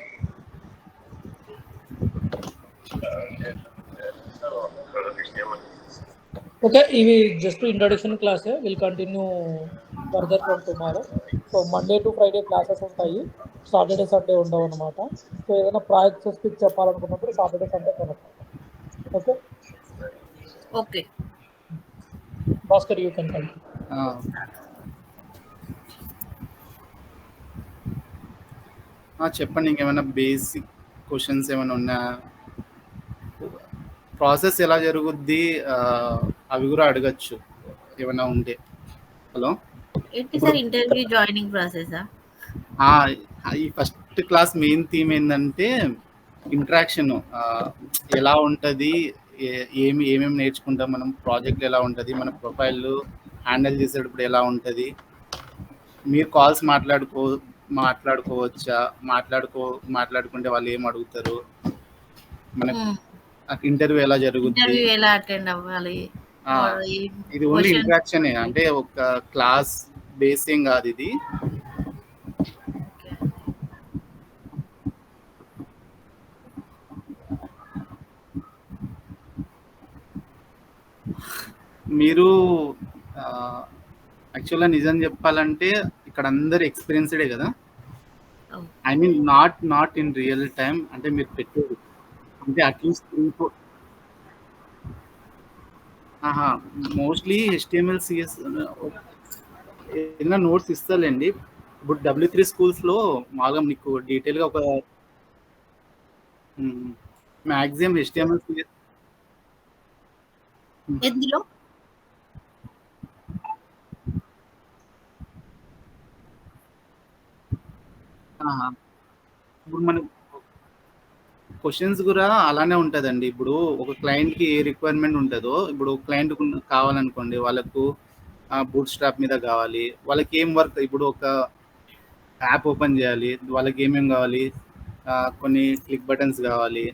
ఓకే. ఇవి జస్ట్ ఇంట్రొడక్షన్ క్లాసే, will continue further from tomorrow. So Monday to Friday classes ఉంటాయి, సాటర్డే సండే ఉండవు అనమాట. సో ఏదైనా ప్రాజెక్ట్స్ స్పీచ్ చెప్పాలనుకున్నప్పుడు Saturday Sunday connect. Okay okay. Bhaskar, you can continue. చెప్పండి, ఇంకేమైనా బేసిక్ క్వశ్చన్స్ ఏమైనా ఉన్నాయా? ప్రాసెస్ ఎలా జరుగుద్ది అవి కూడా అడగచ్చు ఏమైనా ఉంటే. హలో, ఏంటి సార్ ఇంటర్వ్యూ జాయినింగ్ ప్రాసెసా? ఈ ఫస్ట్ క్లాస్ మెయిన్ థీమ్ ఏంటంటే ఇంట్రాక్షన్ ఎలా ఉంటుంది, ఏమేమి నేర్చుకుంటాం మనం, ప్రాజెక్ట్ ఎలా ఉంటుంది, మన ప్రొఫైల్ హ్యాండిల్ చేసేటప్పుడు ఎలా ఉంటుంది, మీరు కాల్స్ మాట్లాడుకోవచ్చా, మాట్లాడుకుంటే వాళ్ళు ఏం అడుగుతారు, మనకు ఇంటర్వ్యూ ఎలా జరుగుతుంది, ఎలా అటెండ్ అవ్వాలి, ఇది ఓన్లీ ఇంట్రాక్షన్. అంటే ఒక క్లాస్ బేసింగ్ కాదు ఇది. మీరు యాక్చువల్గా నిజం చెప్పాలంటే ఇక్కడ అందరు ఎక్స్పీరియన్స్డే కదా. I mean not in real time, అంటే మీరు పెట్టేది అంటే అట్లీస్ట్ 3-4 మోస్ట్లీ HTML CS ఏదైనా నోట్స్ ఇస్తారండి. ఇప్పుడు W3 స్కూల్స్లో మాగా మీకు డీటెయిల్గా ఒక మ్యాక్సిమం HTML CS ఎందులో ఇప్పుడు మన క్వశ్చన్స్ కూడా అలానే ఉంటుందండి. ఇప్పుడు ఒక క్లయింట్కి ఏ రిక్వైర్మెంట్ ఉంటుందో, ఇప్పుడు క్లయింట్ కావాలనుకోండి, వాళ్ళకు బూట్ స్ట్రాప్ మీద కావాలి, వాళ్ళకి ఏం వర్క్, ఇప్పుడు ఒక యాప్ ఓపెన్ చేయాలి, వాళ్ళకి ఏమేమి కావాలి, కొన్ని క్లిక్ బటన్స్ కావాలి.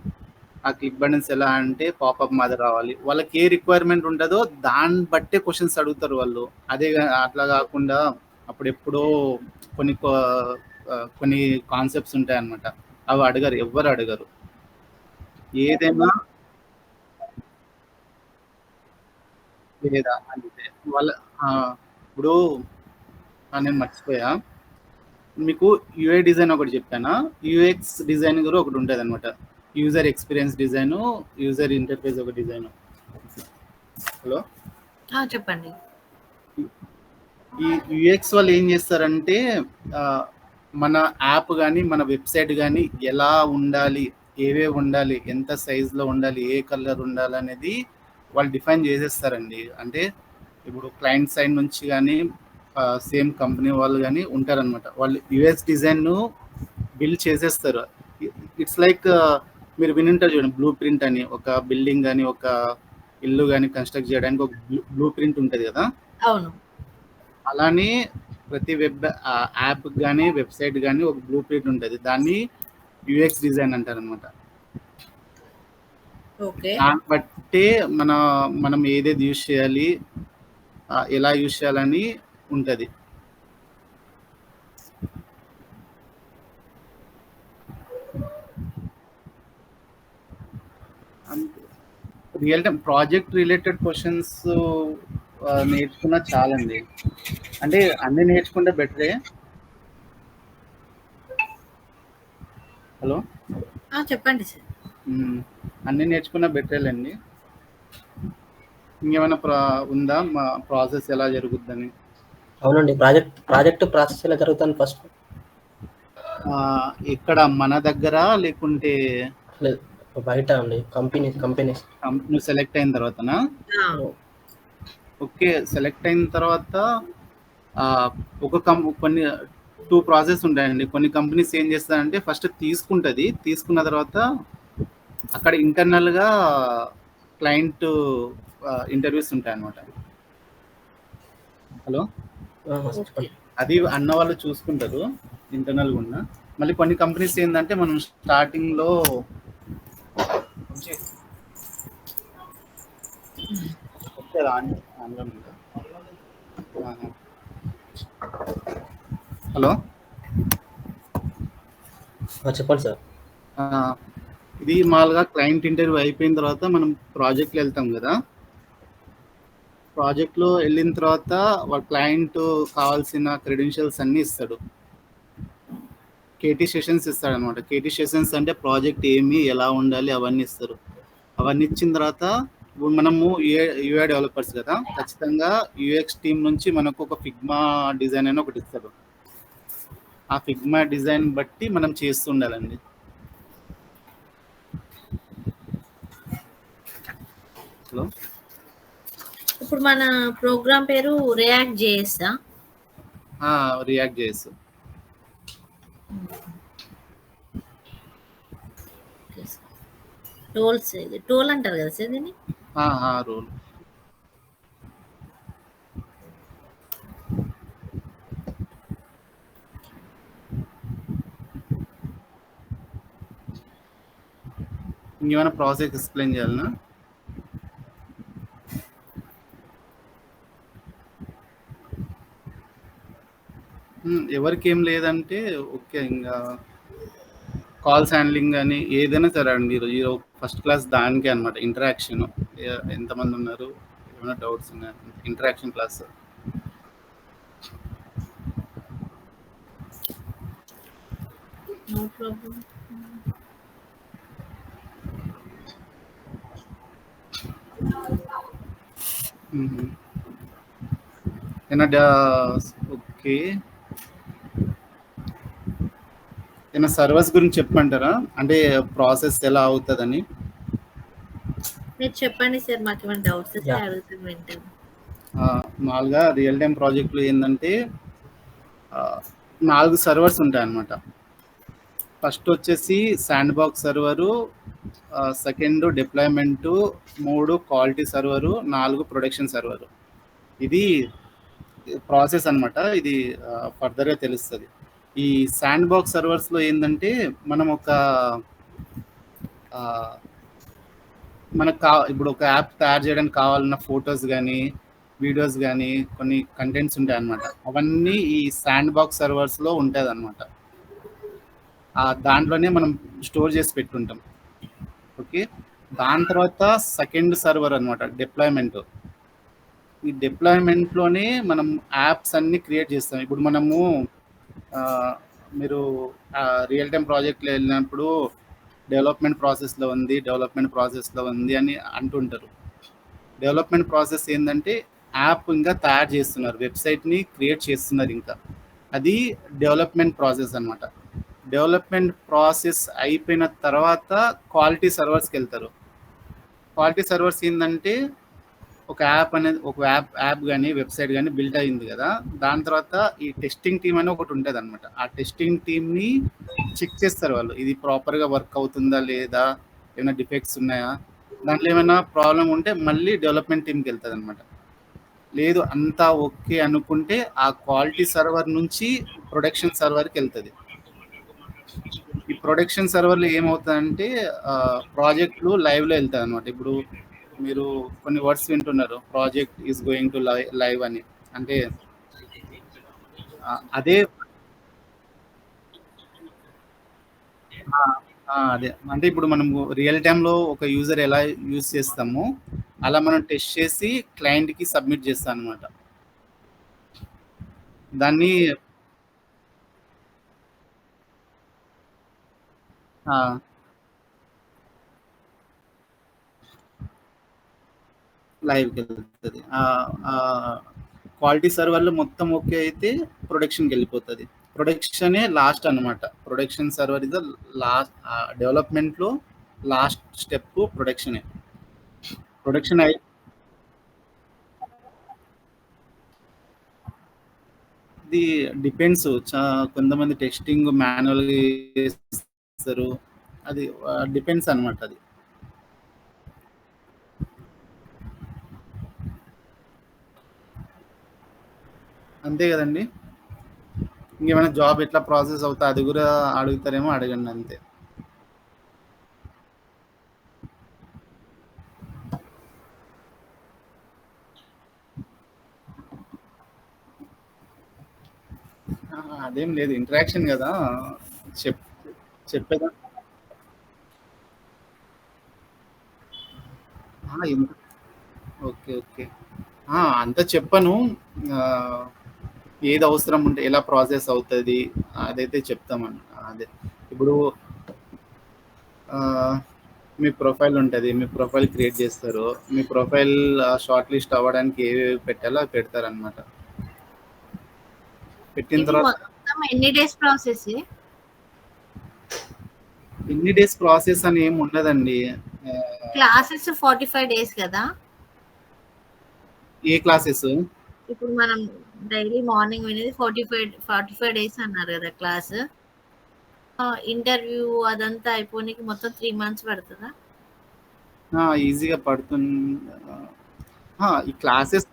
ఆ క్లిక్ బటన్స్ ఎలా అంటే పాపప్ మీద రావాలి. వాళ్ళకి ఏ రిక్వైర్మెంట్ ఉంటుందో దాన్ని బట్టే క్వశ్చన్స్ అడుగుతారు వాళ్ళు. అట్లా కాకుండా అప్పుడెప్పుడో కొన్ని కాన్సెప్ట్స్ ఉంటాయి అన్నమాట, అవి అడగరు, ఎవ్వరు అడగరు. ఏదైనా లేదా అంటే వాళ్ళ ఇప్పుడు నేను మర్చిపోయా, మీకు యూఐ డిజైన్ ఒకటి చెప్పానా, యూఎక్స్ డిజైన్ కూడా ఒకటి ఉంటుంది అనమాట. User experience design, user interface ఒక డిజైన్. హలో చెప్పండి. ఈ యూఎక్స్ వాళ్ళు ఏం చేస్తారంటే మన యాప్ కానీ మన వెబ్సైట్ కానీ ఎలా ఉండాలి, ఏవే ఉండాలి, ఎంత సైజులో ఉండాలి, ఏ కలర్ ఉండాలి అనేది వాళ్ళు డిఫైన్ చేసేస్తారండి. అంటే ఇప్పుడు క్లయింట్ సైడ్ నుంచి కానీ సేమ్ కంపెనీ వాళ్ళు కానీ ఉంటారనమాట, వాళ్ళు యూఎక్స్ డిజైన్ను బిల్డ్ చేసేస్తారు. ఇట్స్ లైక్ మీరు వినుంటారు చూడండి, బ్లూ ప్రింట్ అని. ఒక బిల్డింగ్ కానీ ఒక ఇల్లు కానీ కన్స్ట్రక్ట్ చేయడానికి ఒక బ్లూ ప్రింట్ ఉంటుంది కదా. అవును. అలానే ప్రతి యాప్ కానీ వెబ్సైట్ కానీ ఒక బ్లూ ప్రింట్ ఉంటుంది, దాన్ని యూఎక్స్ డిజైన్ అంటారు అనమాట. దాన్ని బట్టే మనం ఏదేది యూజ్ చేయాలి, ఎలా యూజ్ చేయాలని ఉంటుంది. Real time project related questions నేర్చుకున్న చాలండి. అంటే అన్ని నేర్చుకుంటే బెటరే. హలో చెప్పండి సార్. అన్ని నేర్చుకున్న బెటరేలండి. ఇంకేమైనా ఉందా మా ప్రాసెస్ ఎలా జరుగుద్దని? అవునండి, ప్రాజెక్ట్ ప్రాసెస్ ఎలా జరుగుతుంది ఫస్ట్? ఇక్కడ మన దగ్గర లేకుంటే బయట అండి, కంపెనీస్ నువ్వు సెలెక్ట్ అయిన తర్వాతనా? ఓకే, సెలెక్ట్ అయిన తర్వాత కొన్ని 2 ప్రాసెస్ ఉంటాయండి. కొన్ని కంపెనీస్ ఏం చేస్తారంటే ఫస్ట్ తీసుకున్న తర్వాత అక్కడ ఇంటర్నల్గా క్లయింట్ ఇంటర్వ్యూస్ ఉంటాయి అన్నమాట. హలో అది అన్న వాళ్ళు చూసుకుంటారు ఇంటర్నల్గా ఉన్న. మళ్ళీ కొన్ని కంపెనీస్ ఏంటంటే మనం స్టార్టింగ్లో హలో చెప్పండి సార్. ఇది మామూలుగా క్లయింట్ ఇంటర్వ్యూ అయిపోయిన తర్వాత మనం ప్రాజెక్ట్లో వెళ్తాం కదా. ప్రాజెక్ట్లో వెళ్ళిన తర్వాత వాళ్ళ క్లయింట్ కావాల్సిన క్రెడెన్షియల్స్ అన్నీ ఇస్తాడు. కేటీ సెషన్స్ ఇస్తాడు అనమాట. కేటీ సెషన్స్ అంటే ప్రాజెక్ట్ ఏమి ఎలా ఉండాలి అవన్నీ ఇస్తారు. అవన్నీ ఇచ్చిన తర్వాత ఇప్పుడు మనము యూఐ డెవలపర్స్ కదా, ఖచ్చితంగా యూఎక్స్ టీమ్ నుంచి మనకు ఒక ఫిగ్మా డిజైన్ అని ఒకటి ఇస్తారు. ఆ ఫిగ్మా డిజైన్ బట్టి మనం చేస్తుండాలండి. హలో ఇప్పుడు మన ప్రోగ్రామ్ పేరు రియాక్ట్ జేఎస్. React JS. టోల్ అంటారు కదా సార్ దీన్ని? రోల్. ఇంకేమైనా ప్రాసెస్ ఎక్స్ప్లెయిన్ చేయాలనా? ఎవరికి ఏం లేదంటే ఓకే, ఇంకా కాల్స్ హ్యాండ్లింగ్ కానీ ఏదైనా సరే అండి. ఈరోజు ఫస్ట్ క్లాస్ దానికే అనమాట. ఇంటరాక్షన్, ఎంతమంది ఉన్నారు, ఏమైనా డౌట్స్ ఉన్నాయా, interaction class. No problem. Okay, ఏమైనా సర్వర్స్ గురించి చెప్పమంటారా? అంటే ప్రాసెస్ ఎలా అవుతుందని. మీరు చెప్పండి సార్, మాకు ఏమైనా డౌట్స్ వస్తే అడుగుతాం వెంటనే. మామూలుగా రియల్ టైం ప్రాజెక్టులు ఏంటంటే 4 సర్వర్స్ ఉంటాయి అన్నమాట. ఫస్ట్ వచ్చేసి sandbox server, second deployment, 3 quality server, 4 production server. ఇది ప్రాసెస్ అనమాట. ఇది ఫర్దర్గా తెలుస్తుంది. ఈ శాండ్ బాక్స్ సర్వర్స్లో ఏంటంటే మనం ఒక మనకు ఇప్పుడు ఒక యాప్ తయారు చేయడానికి కావాలన్న ఫొటోస్ కానీ వీడియోస్ కానీ కొన్ని కంటెంట్స్ ఉంటాయి అన్నమాట. అవన్నీ ఈ శాండ్ బాక్స్ సర్వర్స్లో ఉంటుంది అనమాట. దాంట్లోనే మనం స్టోర్ చేసి పెట్టుంటాం. ఓకే, దాని తర్వాత సెకండ్ సర్వర్ అనమాట డిప్లాయ్మెంట్. ఈ డిప్లాయ్మెంట్లోనే మనం యాప్స్ అన్ని క్రియేట్ చేస్తాం. ఇప్పుడు మనము మీరు రియల్ టైం ప్రాజెక్ట్లో వెళ్ళినప్పుడు డెవలప్మెంట్ ప్రాసెస్లో ఉంది అని అంటుంటారు. డెవలప్మెంట్ ప్రాసెస్ ఏంటంటే యాప్ ఇంకా తయారు చేస్తున్నారు, వెబ్సైట్ని క్రియేట్ చేస్తున్నారు. ఇంకా అది డెవలప్మెంట్ ప్రాసెస్ అనమాట. డెవలప్మెంట్ ప్రాసెస్ అయిపోయిన తర్వాత క్వాలిటీ సర్వర్స్కి వెళ్తారు. క్వాలిటీ సర్వర్స్ ఏంటంటే ఒక యాప్ కానీ వెబ్సైట్ కానీ బిల్డ్ అయింది కదా, దాని తర్వాత ఈ టెస్టింగ్ టీమ్ అని ఒకటి ఉంటుంది అనమాట. ఆ టెస్టింగ్ టీమ్ని చెక్ చేస్తారు వాళ్ళు, ఇది ప్రాపర్గా వర్క్ అవుతుందా లేదా, ఏమైనా డిఫెక్ట్స్ ఉన్నాయా, దాంట్లో ఏమైనా ప్రాబ్లం ఉంటే మళ్ళీ డెవలప్మెంట్ టీమ్కి వెళ్తుంది అనమాట. లేదు అంతా ఓకే అనుకుంటే ఆ క్వాలిటీ సర్వర్ నుంచి ప్రొడక్షన్ సర్వర్కి వెళ్తుంది. ఈ ప్రొడక్షన్ సర్వర్లో ఏమవుతుందంటే ప్రాజెక్టులు లైవ్లో వెళ్తాయి అనమాట. ఇప్పుడు మీరు కొన్ని వర్డ్స్ వింటున్నారు, project is going to live అని. అంటే అదే అదే అంటే ఇప్పుడు మనము రియల్ టైంలో ఒక యూజర్ ఎలా యూజ్ చేస్తామో అలా మనం టెస్ట్ చేసి క్లయింట్కి సబ్మిట్ చేస్తాం అనమాట. దాన్ని లైవ్కి వెళ్తుంది. క్వాలిటీ సర్వర్లో మొత్తం ఓకే అయితే ప్రొడక్షన్కి వెళ్ళిపోతుంది. ప్రొడక్షనే లాస్ట్ అనమాట. Production server is the last. డెవలప్మెంట్లో లాస్ట్ స్టెప్ ప్రొడక్షనే. ప్రొడక్షన్ ఇది డిపెండ్స్. కొంతమంది టెస్టింగ్ మాన్యువల్గా చేస్తారు, అది డిపెండ్స్ అనమాట. అది అంతే కదండి. ఇంకేమైనా జాబ్ ఎట్లా ప్రాసెస్ అవుతా అది కూడా అడుగుతారేమో, అడగండి అంతే. అదేం లేదు, ఇంటరాక్షన్ కదా, చెప్పేదా. ఓకే ఓకే, అంతా చెప్పను. ఏది అవసరం ఉంటే ఎలా ప్రాసెస్ అవుతుంది అదైతే చెప్తామని. అదే ఇప్పుడు మీ ప్రొఫైల్ ఉంటుంది, మీ ప్రొఫైల్ క్రియేట్ చేస్తారు. మీ ప్రొఫైల్ షార్ట్ లిస్ట్ అవ్వడానికి ఏవేవి పెట్టాలో అవి పెడతారనమాట. పెట్టిన తర్వాత ఎన్ని డేస్ ప్రాసెస్? ఎన్ని డేస్ ప్రాసెస్ అని ఏమి ఉండదండి. క్లాసెస్ 45 డేస్ కదా. ఏ క్లాసెస్? ఇప్పుడు మనం డైలీ మార్నింగ్ వినేది 45 డేస్ అన్నారు కదా క్లాస్. ఇంటర్వ్యూ అదంతా అయిపోయినకి మొత్తం 3 months పడుతుందా? ఈజీగా పడుతుంది. ఈ క్లాసెస్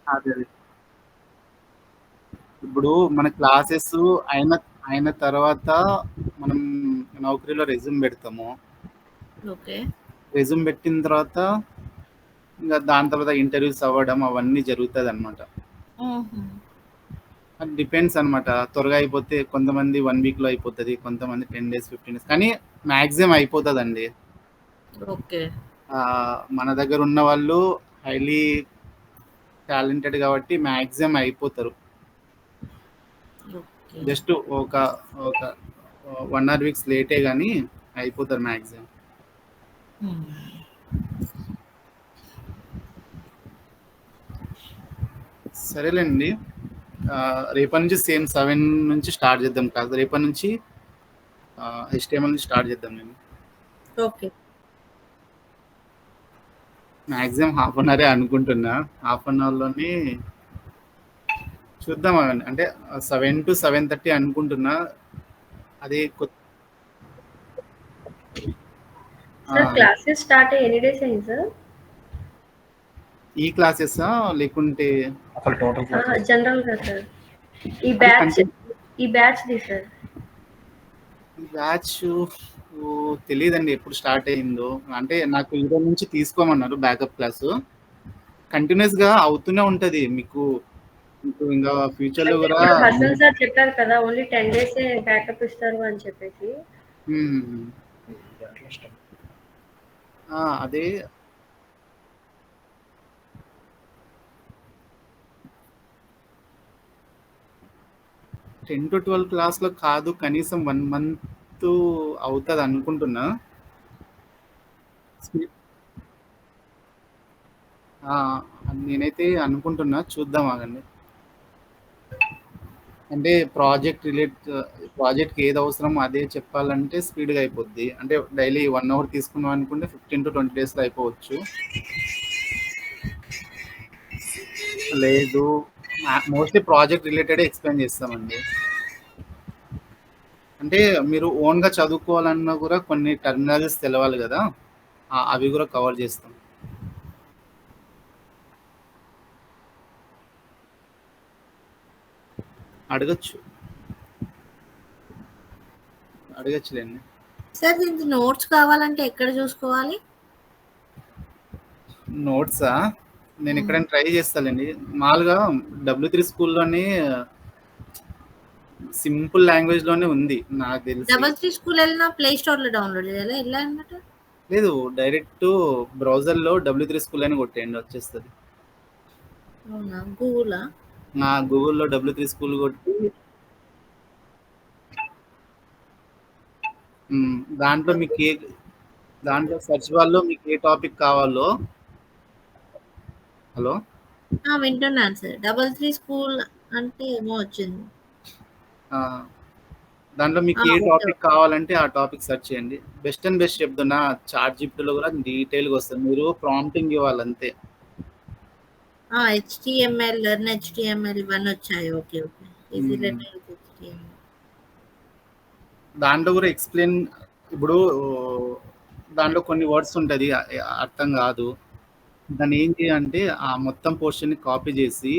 అదే ఇప్పుడు మన క్లాసెస్ అయిన తర్వాత మనం నౌకరీలో రెజ్యూమ్ పెడతాము. ఓకే, రెజ్యూమ్ పెట్టిన తర్వాత ఇంకా దాని తర్వాత ఇంటర్వ్యూస్ అవ్వడం అవన్నీ జరుగుతుంది అనమాట. అది డిపెండ్స్ అనమాట. త్వరగా అయిపోతే కొంతమంది 1 weekలో అయిపోతుంది, కొంతమంది 10 days 15 days, కానీ మ్యాక్సిమం అయిపోతుందండి. ఓకే, మన దగ్గర ఉన్న వాళ్ళు హైలీ టాలెంటెడ్ కాబట్టి మ్యాక్సిమం అయిపోతారు. జస్ట్ ఒక 1 or 2 weeks లేటే కానీ అయిపోతారు మ్యాక్సిమం. సరేలేండి, రేపటి నుంచి సేమ్ 7 నుంచి స్టార్ట్ చేద్దాం క్లాస్. రేపటి నుంచి HTML నుంచి స్టార్ట్ చేద్దాం. నేను ఓకే, మ్యాక్సిమం 1/2 hour అనుకుంటున్నా. 1/2 hourలోనే చూద్దాం. అంటే 7 to 7:30 అనుకుంటున్నా. అది క్లాసెస్ స్టార్ట్ ఎన్ని డేస్ అయింది సార్? ఈ క్లాసెసా లేకుంటే అసలు టోటల్ క్లాసెస్ జనరల్ గా సార్ ఈ బ్యాచ్ది సార్. ఈ బ్యాచ్ తెలియదండి ఎప్పుడు స్టార్ట్ అయిందో. అంటే నాకు ఈ రోజు నుంచి తీసుకోమన్నారు బ్యాకప్ క్లాసు. కంటిన్యూస్ గా అవుతూనే ఉంటది మీకు ఇంకా ఫ్యూచర్ లో కూడా. ఇప్పుడు హసన్ సార్ చెప్పారు కదా ఓన్లీ 10 days బ్యాకప్ ఇస్తారు అని చెప్పేసి. అదే 10 to 12 క్లాస్లో కాదు, కనీసం 1 month అవుతుంది అనుకుంటున్నా. నేనైతే అనుకుంటున్నా, చూద్దాం ఆగండి. అంటే ప్రాజెక్ట్కి ఏది అవసరం అదే చెప్పాలంటే స్పీడ్గా అయిపోద్ది. అంటే డైలీ 1 hour తీసుకున్నాం అనుకుంటే 15 to 20 daysలో అయిపోవచ్చు. లేదు, మోస్ట్లీ ప్రాజెక్ట్ రిలేటెడ్ ఎక్స్ప్లెయిన్ చేస్తామండి. అంటే మీరు ఓన్గా చదువుకోవాలన్నా కూడా కొన్ని టర్మినాలజీస్ తెలవాలి కదా, అవి కూడా కవర్ చేస్తాం. అడగచ్చులేండి. సార్ దీనికి నోట్స్ కావాలంటే ఎక్కడ చూసుకోవాలి? నోట్సా? నేను ఎక్కడైనా ట్రై చేస్తానండి. మామూలుగా W3 స్కూల్లోనే సింపుల్ లాంగ్వేజ్ లోనే ఉంది నాకు తెలిసి. W3 స్కూల్ వెళ్ళినా ప్లే స్టోర్ లో డౌన్లోడ్ చేయాలా? ఎలా అన్నమాట? లేదు, డైరెక్ట్ బ్రౌజర్ లో W3 స్కూల్ అని కొట్టేయండి, వచ్చేస్తుంది. అవునా? గూగులా? గూగుల్లో W3 స్కూల్ కొట్టి దాంట్లో సెర్చ్ బార్లో మీకు ఏ టాపిక్ కావాలో. హలో, వింటున్నాను సార్. W3 స్కూల్ అంటే ఏమో వచ్చింది. దాంట్లో మీకు ఏ టాపిక్ కావాలంటే ఆ టాపిక్ సెర్చ్ చేయండి. బెస్ట్ అండ్ బెస్ట్ చెప్తున్నా, చాట్ జీపీటీలో కూడా డీటెయిల్గా వస్తుంది. మీరు ప్రాంప్టింగ్ ఇవ్వాలి అంతే. HTML, లెర్న్ HTML ఇవన్నీ వచ్చాయి. Okay okay. Easy learning HTML. దాంట్లో కూడా ఎక్స్ప్లెయిన్, ఇప్పుడు దాంట్లో కొన్ని వర్డ్స్ ఉంటుంది అర్థం కాదు, దాన్ని ఏం చేయాలంటే ఆ మొత్తం పోర్షన్ ని కాపీ చేసి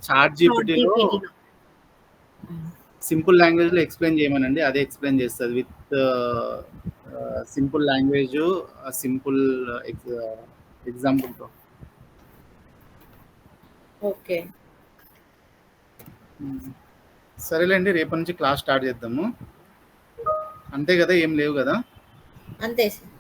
చాట్ జీపీటీలో సింపుల్ లాంగ్వేజ్ లో ఎక్స్ప్లెయిన్ చేయమనండి, అదే ఎక్స్ప్లెయిన్ చేస్తుంది విత్ సింపుల్ లాంగ్వేజ్, సింపుల్ ఎగ్జాంపుల్తో. ఓకే, సరేలేండి, రేపటి నుంచి క్లాస్ స్టార్ట్ చేద్దాము. అంతే కదా, ఏం లేవు కదా? అంతే సార్.